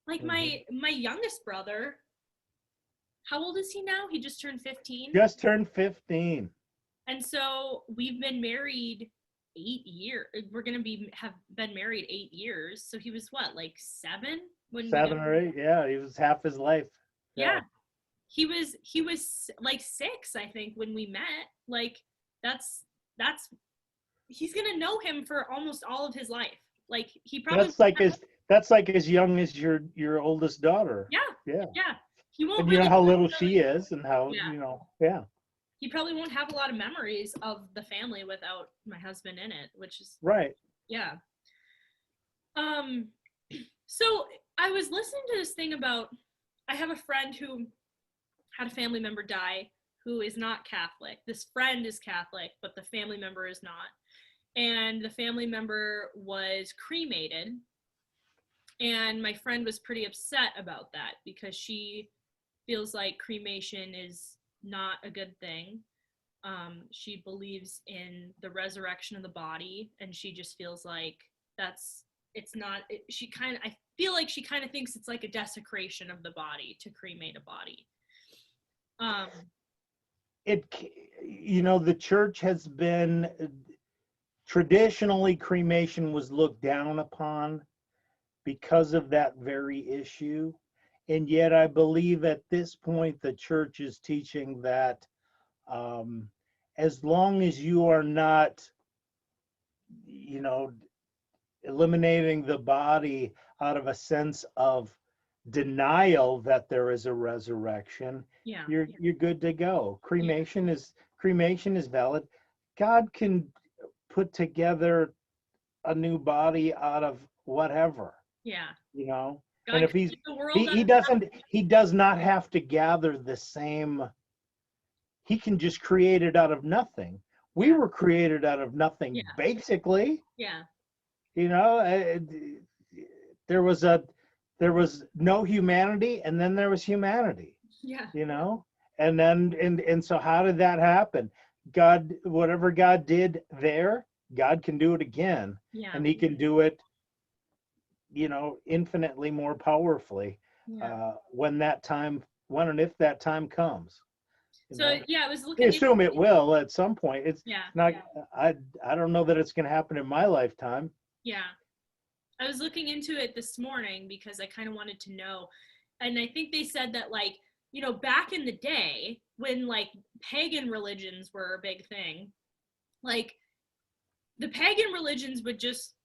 Like mhm. my youngest brother, how old is he now? He just turned 15. Just turned 15. And so we've been married 8 years. We're gonna be have been married 8 years. So he was what, like 7 when we got Seven or eight. Yeah, he was half his life. yeah. Yeah. He was like 6, I think, when we met. Like that's he's gonna know him for almost all of his life. Like he probably That's like as that's like as young as your oldest daughter. yeah, Yeah. yeah. He won't And you know really how little she is and how, yeah. you know, yeah. He probably won't have a lot of memories of the family without my husband in it, which is Right. yeah. Um so I was listening to this thing about I have a friend who had a family member die who is not Catholic. This friend is Catholic, but the family member is not. And the family member was cremated. And my friend was pretty upset about that because she feels like cremation is not a good thing. She believes in the resurrection of the body, and she just feels like that's it's not. She kind of I feel like she kind of thinks it's like a desecration of the body to cremate a body. Um, the church has been traditionally, cremation was looked down upon because of that very issue. And yet I believe at this point the church is teaching that as long as you are not, eliminating the body out of a sense of denial that there is a resurrection, Yeah. you're good to go. Cremation is valid. God can put together a new body out of whatever, Yeah. and God if created the world he does not have to gather the same. He can just create it out of nothing. We Yeah. were created out of nothing, Yeah. basically. Yeah. There was no humanity, and then there was humanity. Yeah. And then and so how did that happen? God, whatever God did there, God can do it again. Yeah. And he can do it, infinitely more powerfully when and if that time comes. So yeah, I was I looking. assume it will at some point. It's Yeah. not. I don't know that it's going to happen in my lifetime. Yeah. I was looking into it this morning because I kind of wanted to know. And I think they said that, like, back in the day when, like, pagan religions were a big thing, like, the pagan religions would just,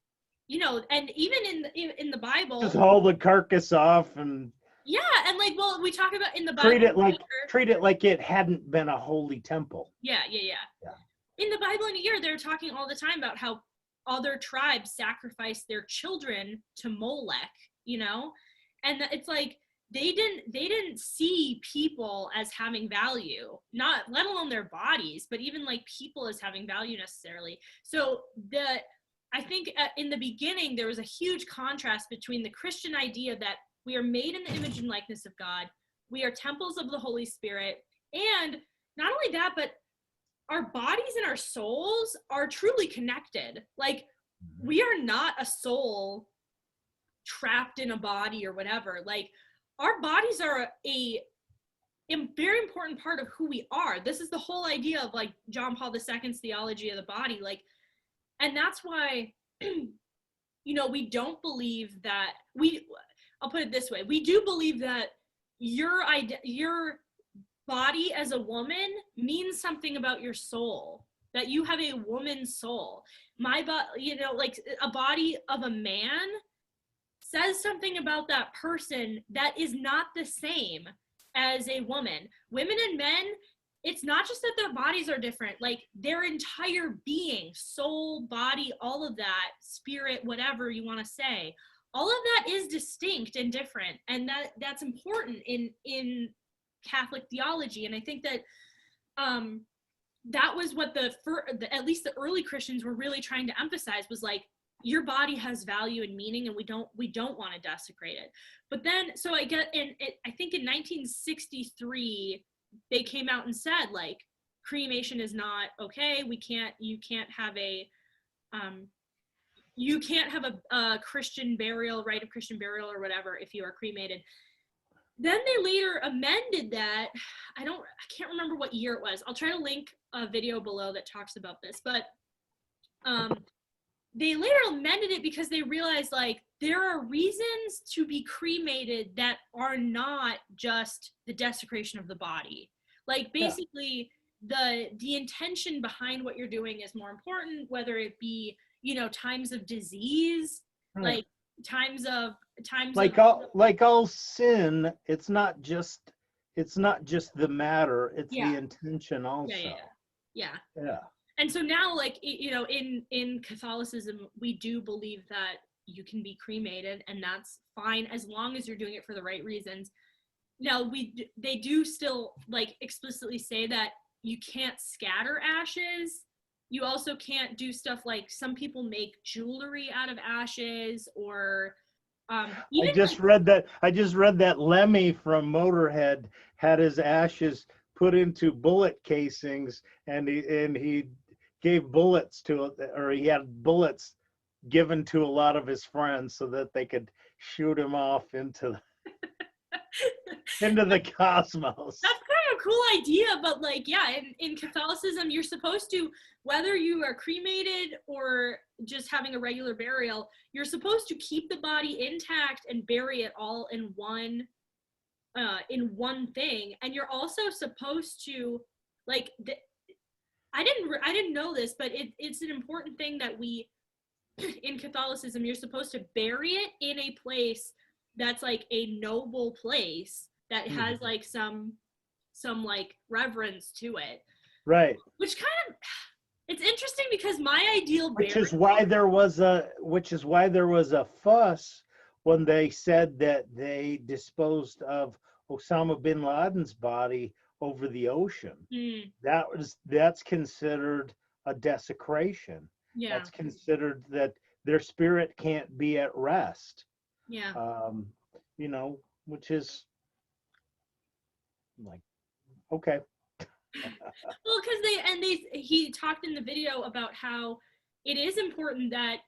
and even in the Bible. Just haul the carcass off and. Yeah, and like, well, we talk about in the Bible. Treat it like it hadn't been a holy temple. Yeah. In the Bible in a year, they're talking all the time about how other tribes sacrifice their children to Molech, and it's like they didn't see people as having value, not let alone their bodies, but even like people as having value necessarily. So I think in the beginning there was a huge contrast between the Christian idea that we are made in the image and likeness of God, we are temples of the Holy Spirit, and not only that, but our bodies and our souls are truly connected. Like, we are not a soul trapped in a body or whatever. Like, our bodies are a very important part of who we are. This is the whole idea of, like, John Paul II's theology of the body. Like, and that's why, we don't believe that I'll put it this way. We do believe that your body as a woman means something about your soul, that you have a woman's soul. My body, like a body of a man says something about that person that is not the same as a woman. Women and men, it's not just that their bodies are different, like their entire being, soul, body, all of that, spirit, whatever you want to say, all of that is distinct and different, and that's important in Catholic theology. And I think that that was what at least the early Christians were really trying to emphasize, was like, your body has value and meaning, and we don't want to desecrate it. But then, so I think in 1963 they came out and said, like, cremation is not okay. You can't have a Christian burial, rite of Christian burial or whatever if you are cremated. Then they later amended that. I can't remember what year it was. I'll try to link a video below that talks about this, but they later amended it because they realized, like, there are reasons to be cremated that are not just the desecration of the body. Like, basically, the intention behind what you're doing is more important, whether it be, times of disease, like times of all sin, it's not just the matter, it's the intention also. Yeah. And so now, like, in Catholicism, we do believe that you can be cremated, and that's fine as long as you're doing it for the right reasons. Now, they do still, like, explicitly say that you can't scatter ashes. You also can't do stuff like, some people make jewelry out of ashes, or I just read that Lemmy from Motorhead had his ashes put into bullet casings, and he gave bullets he had bullets given to a lot of his friends so that they could shoot him off into the cosmos. That's kind a cool idea, but like, yeah, in Catholicism, you're supposed to, whether you are cremated or just having a regular burial, you're supposed to keep the body intact and bury it all in one thing. And you're also supposed to, like, I didn't know this, but it's an important thing that we, in Catholicism, you're supposed to bury it in a place that's like a noble place that has like some like reverence to it. Right. Which kind of, it's interesting because my ideal which is why there was a fuss when they said that they disposed of Osama bin Laden's body over the ocean. That's considered a desecration. Yeah. That's considered that their spirit can't be at rest. Yeah. You know, which is like, okay. Well, because he talked in the video about how it is important that,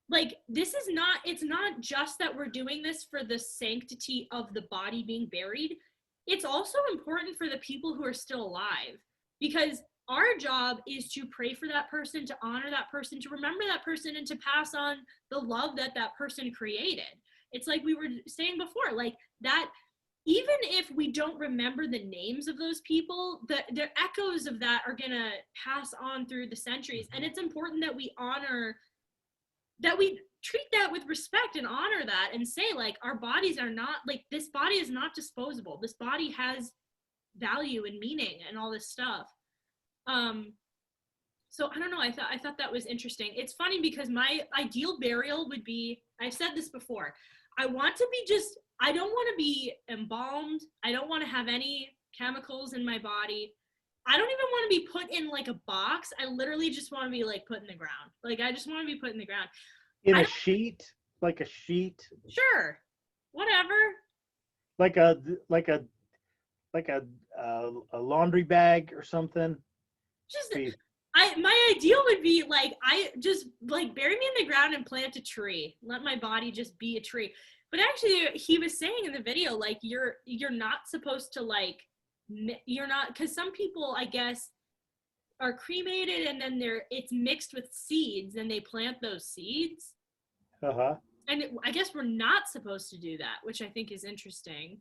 like, it's not just that we're doing this for the sanctity of the body being buried. It's also important for the people who are still alive, because our job is to pray for that person, to honor that person, to remember that person, and to pass on the love that person created. It's like we were saying before, like that, even if we don't remember the names of those people, the echoes of that are gonna pass on through the centuries. And it's important that we treat that with respect and honor that, and say, like, our bodies are not, like, this body is not disposable. This body has value and meaning and all this stuff. So I don't know, I thought that was interesting. It's funny because my ideal burial would be, I've said this before, I don't want to be embalmed. I don't want to have any chemicals in my body. I don't even want to be put in like a box. I literally just want to be like put in the ground. Like, I just want to be put in the ground. In a sheet? Like a sheet? Sure. Whatever. Like a laundry bag or something? Just my ideal would be like, I just like bury me in the ground and plant a tree. Let my body just be a tree. But actually, he was saying in the video, like, you're not supposed to, like, you're not, because some people, I guess, are cremated and then it's mixed with seeds and they plant those seeds. And I guess we're not supposed to do that, which I think is interesting.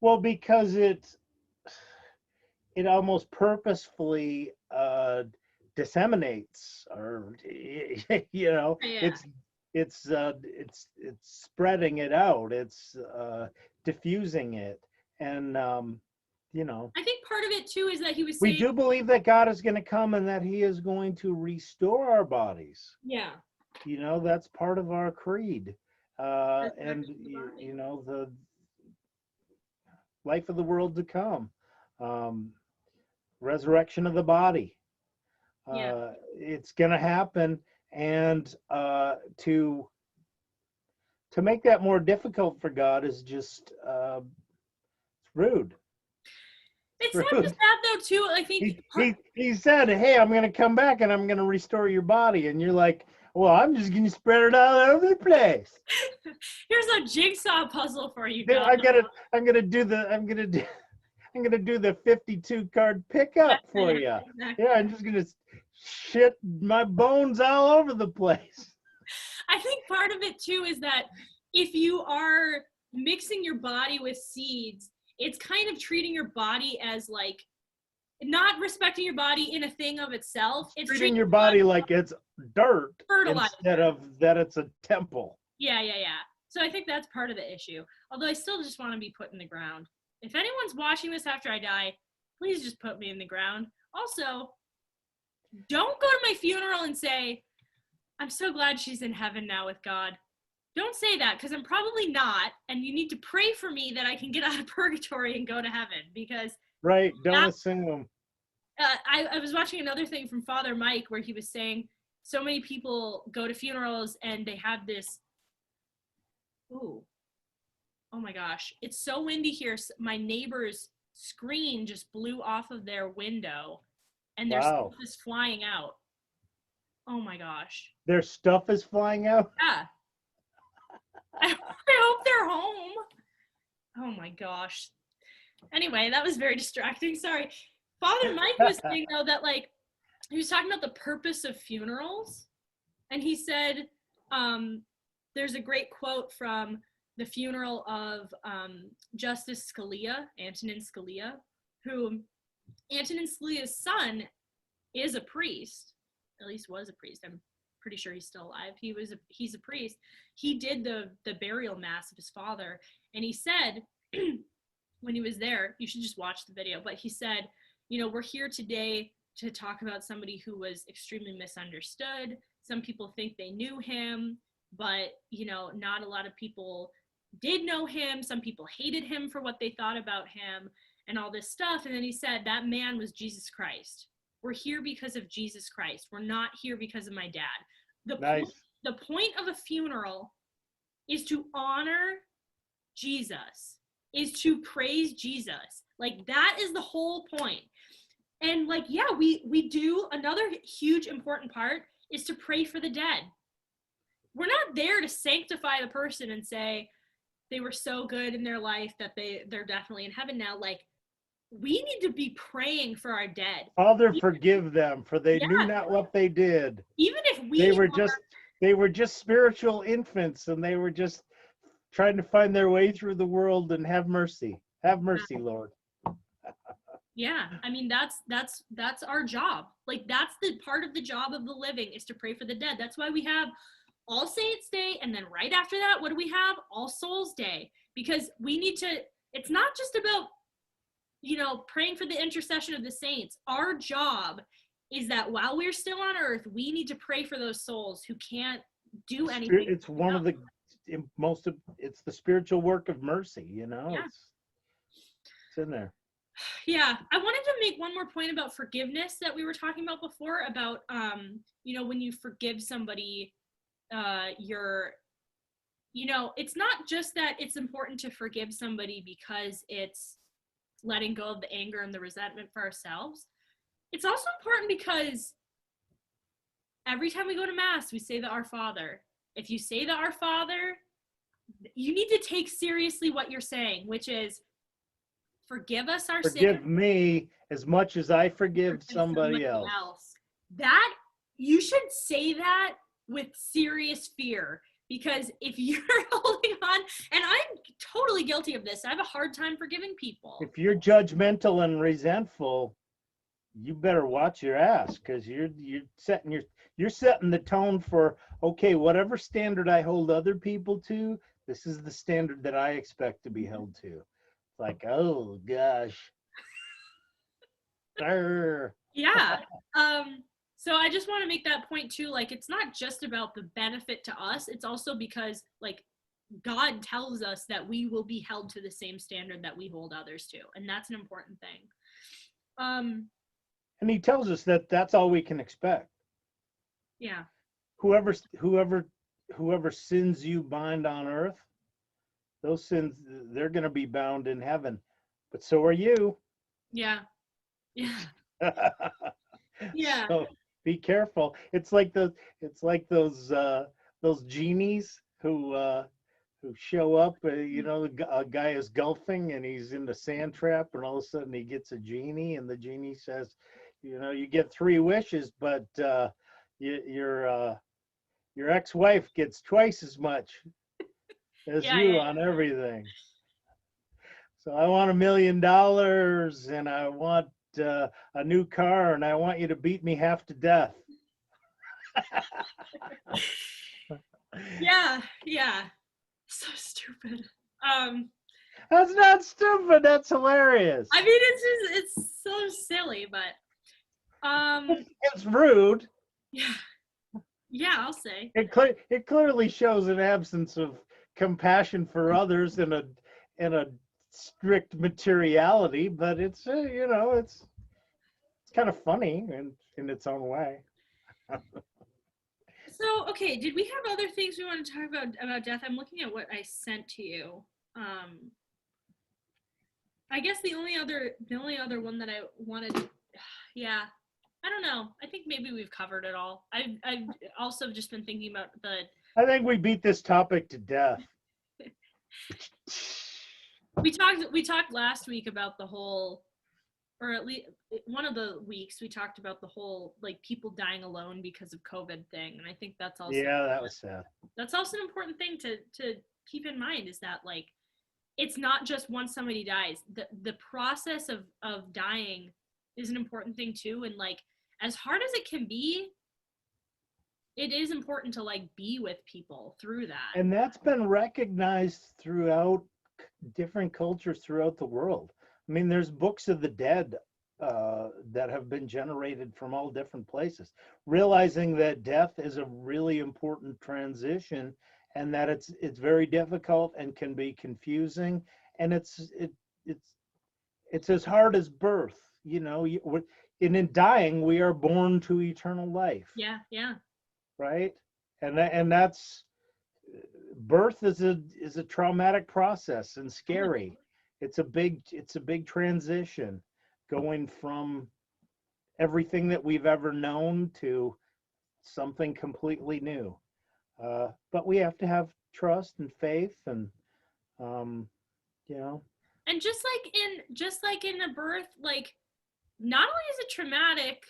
Well, because it almost purposefully disseminates, or you know, Yeah. it's spreading it out, it's diffusing it, and you know, I think part of it too is that he was we saying, do believe that God is going to come and that he is going to restore our bodies. yeah, You know, that's part of our creed, and you know, the life of the world to come, resurrection of the body. yeah. It's going to happen, and to make that more difficult for God is just it's rude. It's not just that though too. I think he said, "Hey, I'm going to come back and I'm going to restore your body," and you're like, "Well, I'm just going to spread it all over the place." Here's a jigsaw puzzle for you. I'm gonna do the 52 card pickup for you. Exactly. Yeah, I'm just gonna shit my bones all over the place. I think part of it too is that if you are mixing your body with seeds, it's kind of treating your body as, like, not respecting your body in a thing of itself. It's treating your body like it's dirt instead of that it's a temple. Yeah. So I think that's part of the issue. Although I still just want to be put in the ground. If anyone's watching this after I die, please just put me in the ground. Also, don't go to my funeral and say, "I'm so glad she's in heaven now with God." Don't say that, because I'm probably not, and you need to pray for me that I can get out of purgatory and go to heaven, because... Right, don't assume. I was watching another thing from Father Mike where he was saying so many people go to funerals and they have this... Ooh. Oh my gosh. It's so windy here. My neighbor's screen just blew off of their window, and their stuff is flying out. Oh my gosh. Their stuff is flying out? Yeah. I hope they're home. Oh my gosh. Anyway, that was very distracting. Sorry. Father Mike was saying, though, that, like, he was talking about the purpose of funerals. And he said, there's a great quote from the funeral of Justice Scalia, Antonin Scalia, who Antonin Scalia's son is a priest, at least was a priest. I'm pretty sure he's still alive. He's a priest. He did the burial mass of his father, and he said when he was there, you should just watch the video, but he said, we're here today to talk about somebody who was extremely misunderstood. Some people think they knew him, but not a lot of people did know him. Some people hated him for what they thought about him and all this stuff. And then he said, that man was Jesus Christ. We're here because of Jesus Christ. We're not here because of my dad. The point of a funeral is to honor Jesus, is to praise Jesus. Like, that is the whole point. And, like, yeah, we do. Another huge important part is to pray for the dead. We're not there to sanctify the person and say they were so good in their life that they're definitely in heaven now. Like, we need to be praying for our dead. Father, forgive them, for they knew not what they did. Even if they were just spiritual infants, and they were just trying to find their way through the world. And have mercy, Lord. Yeah, I mean, that's our job. Like, that's the part of the job of the living, is to pray for the dead. That's why we have All Saints Day, and then right after that, what do we have? All Souls Day. Because we need to, it's not just about, praying for the intercession of the saints. Our job is that while we're still on earth, we need to pray for those souls who can't do anything. It's one of the it's the spiritual work of mercy, Yeah. It's in there. Yeah, I wanted to make one more point about forgiveness that we were talking about before, about when you forgive somebody, it's not just that it's important to forgive somebody because it's letting go of the anger and the resentment for ourselves. It's also important because every time we go to Mass, we say the Our Father. If you say the Our Father, you need to take seriously what you're saying, which is, forgive us our sins. Forgive me as much as I forgive somebody else. That, you should say that with serious fear, because if you're holding on, and I'm totally guilty of this, I have a hard time forgiving people. If you're judgmental and resentful, you better watch your ass, because you're setting the tone for, okay, whatever standard I hold other people to, this is the standard that I expect to be held to. Like, oh gosh. Yeah. So I just want to make that point too. Like, it's not just about the benefit to us. It's also because, like, God tells us that we will be held to the same standard that we hold others to. And that's an important thing. And he tells us that that's all we can expect. Yeah. Whoever sins you bind on earth, those sins, they're going to be bound in heaven, but so are you. Yeah. Yeah. So be careful. It's like those genies who show up. A guy is golfing and he's in the sand trap, and all of a sudden he gets a genie, and the genie says, you get 3 wishes, but your ex-wife gets twice as much as on everything. So I want $1 million, and I want a new car, and I want you to beat me half to death. Yeah. So stupid. That's not stupid. That's hilarious. I mean, it's so silly, but it's rude. Yeah, I'll say. It clearly shows an absence of compassion for others and a strict materiality, but it's it's kind of funny in its own way. So, okay, did we have other things we want to talk about death? I'm looking at what I sent to you. I guess the only other one that I wanted, yeah, I don't know. I think maybe we've covered it all. I've also just been thinking about I think we beat this topic to death. We talked last week about the whole, or at least one of the weeks we talked about the whole like people dying alone because of COVID thing, and I think Yeah, that was sad. that's also an important thing to keep in mind, is that like it's not just once somebody dies. The process of dying is an important thing too, and like as hard as it can be, it is important to like be with people through that. And that's been recognized throughout different cultures throughout the world. I mean, there's books of the dead that have been generated from all different places, realizing that death is a really important transition, and that it's very difficult and can be confusing, and it's as hard as birth. You know, and in dying, we are born to eternal life, Yeah, yeah. right? And that's birth is a traumatic process and scary. It's a big transition, going from everything that we've ever known to something completely new. But we have to have trust and faith, and um, you know. And just like in a birth, like not only is it traumatic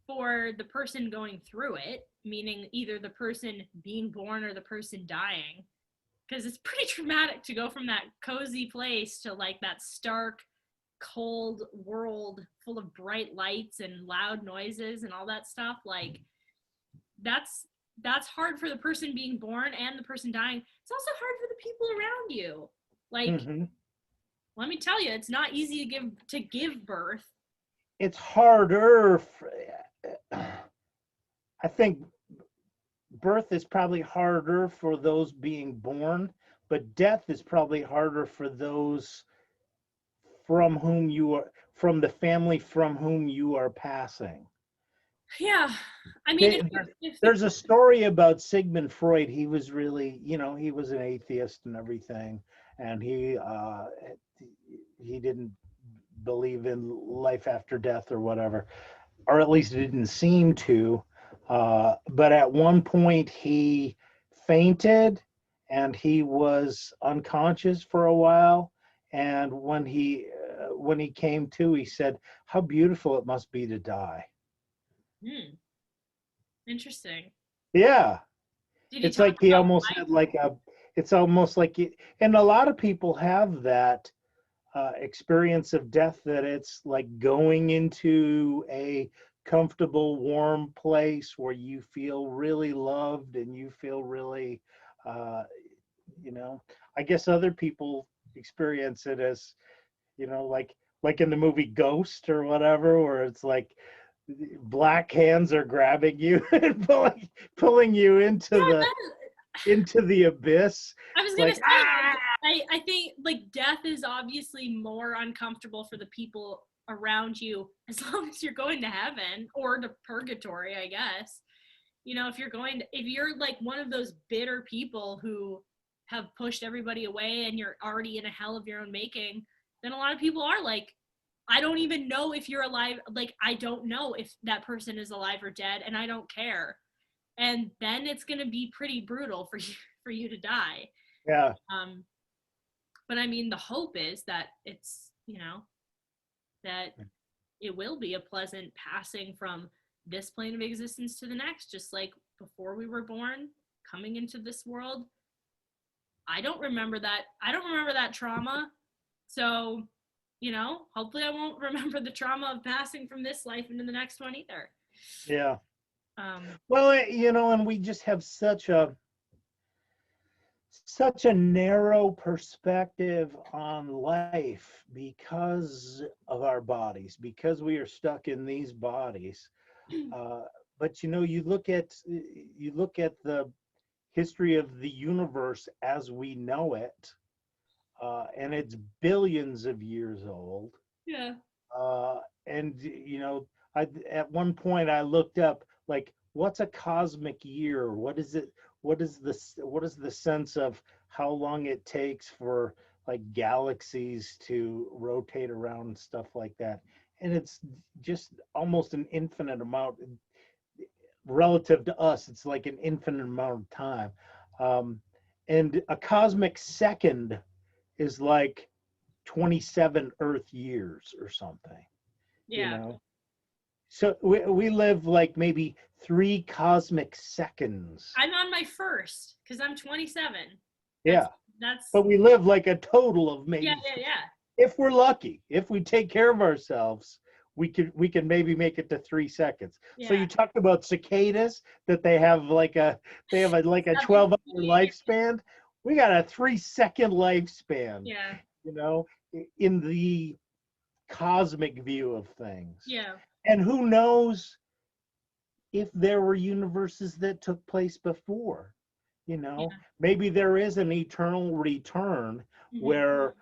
for the person going through it, meaning either the person being born or the person dying, because it's pretty traumatic to go from that cozy place to like that stark, cold world full of bright lights and loud noises and all that stuff. Like that's hard for the person being born and the person dying. It's also hard for the people around you. Like, Mhm. let me tell you, it's not easy to give birth. It's harder. I think birth is probably harder for those being born, but death is probably harder for those from the family from whom you are passing. Yeah, I mean, There's a story about Sigmund Freud. He was really, he was an atheist and everything, and he didn't believe in life after death or whatever, or at least it didn't seem to. But at one point, he fainted and he was unconscious for a while. And when he came to, he said, "How beautiful it must be to die." interesting. Yeah, Did he it's talk like he about almost life? had like a. It's almost like and a lot of people have that experience of death, that it's like going into a comfortable, warm place where you feel really loved and you feel really, uh, you know, I guess other people experience it as, like in the movie Ghost or whatever, where it's like black hands are grabbing you and pulling you Yeah, into the abyss. I was gonna Like, say, like, I think like death is obviously more uncomfortable for the people around you, as long as you're going to heaven or to purgatory, I guess. You know, if you're like one of those bitter people who have pushed everybody away and you're already in a hell of your own making, then a lot of people are like, I don't even know if you're alive. Like, I don't know if that person is alive or dead, and I don't care. And then it's gonna be pretty brutal for you for you to die. yeah. Um, but I mean, the hope is that that it will be a pleasant passing from this plane of existence to the next, just like before we were born, coming into this world. I don't remember that. I don't remember that trauma. So, hopefully I won't remember the trauma of passing from this life into the next one either. Yeah. Um, Well, and we just have such a narrow perspective on life because of our bodies, because we are stuck in these bodies. Uh, but you look at the history of the universe as we know it, and it's billions of years old. yeah. And at one point I looked up, like, what's a cosmic year? What is it? What is the sense of how long it takes for like galaxies to rotate around and stuff like that? And it's just almost an infinite amount relative to us. It's like an infinite amount of time. um, and a cosmic second is like 27 Earth years or something, you Yeah. know? So we live like maybe 3 cosmic seconds. I'm on my first because I'm 27. Yeah. That's But we live like a total of yeah, maybe, yeah. if we're lucky, if we take care of ourselves, we can maybe make it to 3 seconds. So Yeah. you talked about cicadas, that they have like a 12-hour lifespan. We got a 3-second lifespan, Yeah. you know, in the cosmic view of things. Yeah. And who knows if there were universes that took place before, you know? Yeah. Maybe there is an eternal return Mhm. where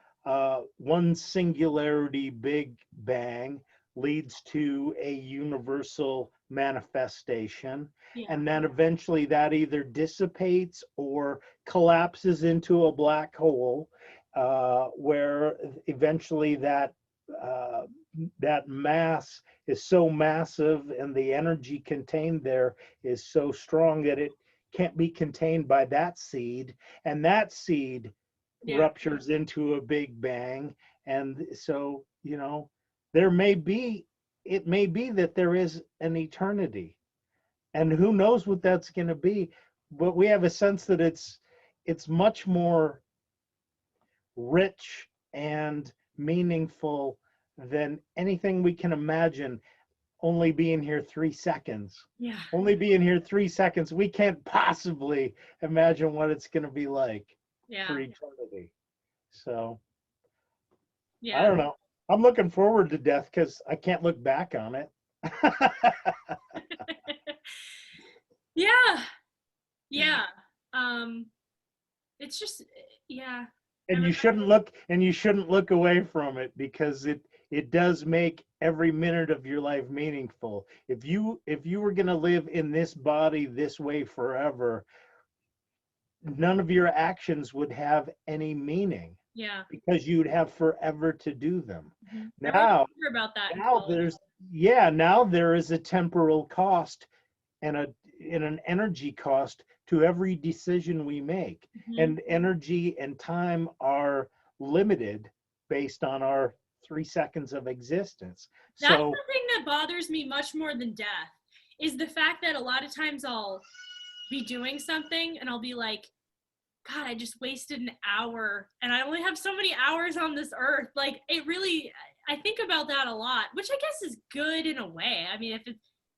one singularity big bang leads to a universal manifestation, Yeah. and then eventually that either dissipates or collapses into a black hole, where eventually uh, that mass is so massive and the energy contained there is so strong that it can't be contained by that seed, and that seed Yeah. ruptures into a big bang. And so, you know, there may be, it may be that there is an eternity, and who knows what that's going to be, but we have a sense that it's much more rich and meaningful than anything we can imagine. Only being here 3 seconds. Yeah. Only being here 3 seconds. We can't possibly imagine what it's going to be like for Yeah. eternity. So I Yeah. don't know. I'm looking forward to death because I can't look back on it. Yeah. Yeah. Um, it's just yeah. I And you shouldn't look away from it, because it does make every minute of your life meaningful. If you were going to live in this body this way forever, none of your actions would have any meaning, Yeah. because you'd have forever to do them. Mhm. I wasn't Now, sure about that now until there's yeah, now there is a temporal cost and an energy cost to every decision we make. Mhm. And energy and time are limited based on our 3 seconds of existence. That's So the thing that bothers me much more than death is the fact that a lot of times I'll be doing something and I'll be like, God, I just wasted an hour and I only have so many hours on this earth. Like it really, I think about that a lot, which I guess is good in a way. I mean, if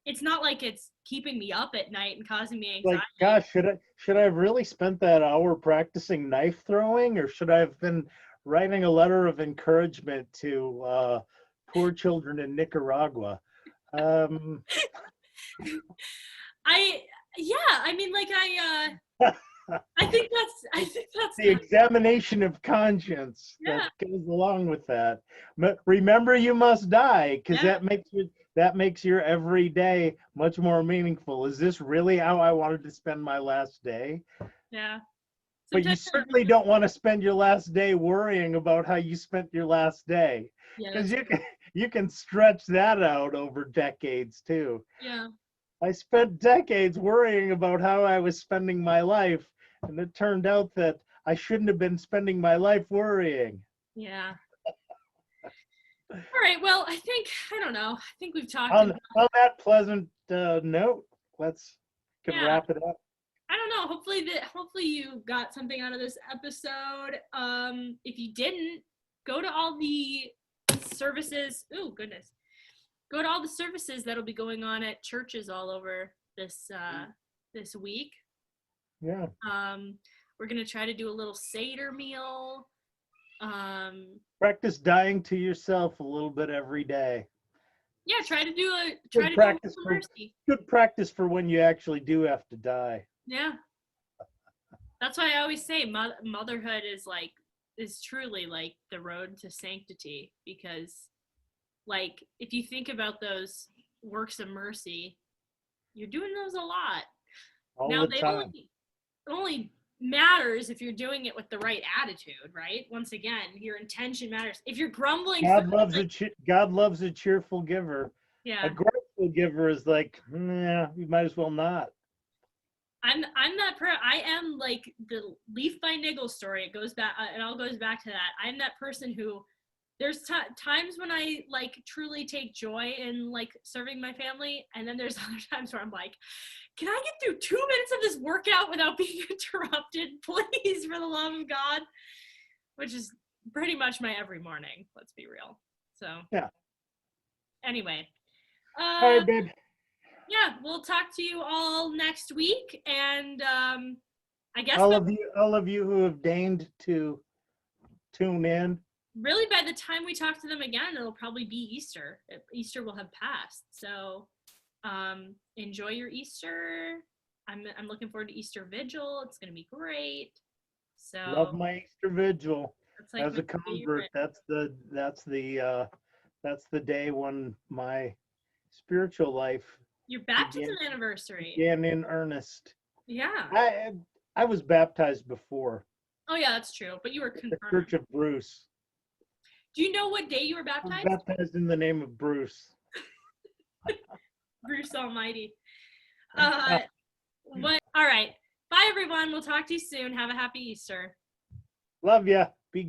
it's not like it's keeping me up at night and causing me like, anxiety. gosh, should I have really spent that hour practicing knife throwing, or should I have been writing a letter of encouragement to poor children in Nicaragua? Um, I, yeah, I mean, like I think that's, the examination of conscience that yeah, goes along with that. But remember, you must die, because yeah, that makes your every day much more meaningful. Is this really how I wanted to spend my last day? yeah. But you Sometimes, certainly don't want to spend your last day worrying about how you spent your last day, yeah, because that's, you can stretch that out over decades too. yeah, I spent decades worrying about how I was spending my life, and it turned out that I shouldn't have been spending my life worrying. yeah. All right. Well, I don't know. I think we've talked enough. On that pleasant note, let's can Yeah. wrap it up. I don't know. Hopefully you got something out of this episode. If you didn't, go to all the services. Oh goodness. Go to all the services that'll be going on at churches all over this week. Yeah. We're gonna try to do a little Seder meal. Practice dying to yourself a little bit every day. Yeah, try to do a Good practice little for mercy. good practice for when you actually do have to die. Yeah, that's why I always say motherhood is truly like the road to sanctity, because like if you think about those works of mercy, you're doing those a lot. All Now the they time. only matters if you're doing it with the right attitude, right? Once again, your intention matters. If you're grumbling, God loves a cheerful giver. yeah. A grateful giver is like, nah, you might as well not. I'm I am like the Leaf by Niggle story. It all goes back to that. I'm that person who there's times when I like truly take joy in like serving my family, and then there's other times where I'm like, can I get through 2 minutes of this workout without being interrupted, please, for the love of God? Which is pretty much my every morning, let's be real. So Yeah. Anyway, All right, babe. yeah, we'll talk to you all next week, and I guess All of you who have deigned to tune in. Really, by the time we talk to them again, it'll probably be Easter. Easter will have passed. So enjoy your Easter. I'm looking forward to Easter Vigil. It's gonna be great. So Love my Easter Vigil. that's like As a convert, that's the day when my spiritual life your baptism anniversary. began in earnest. Yeah. I was baptized before. Oh yeah, that's true. But you were The confirmed. Church of Bruce. Do you know what day you were I was baptized? baptized in the name of Bruce. Bruce Almighty. All right. Bye everyone. We'll talk to you soon. Have a happy Easter. Love ya.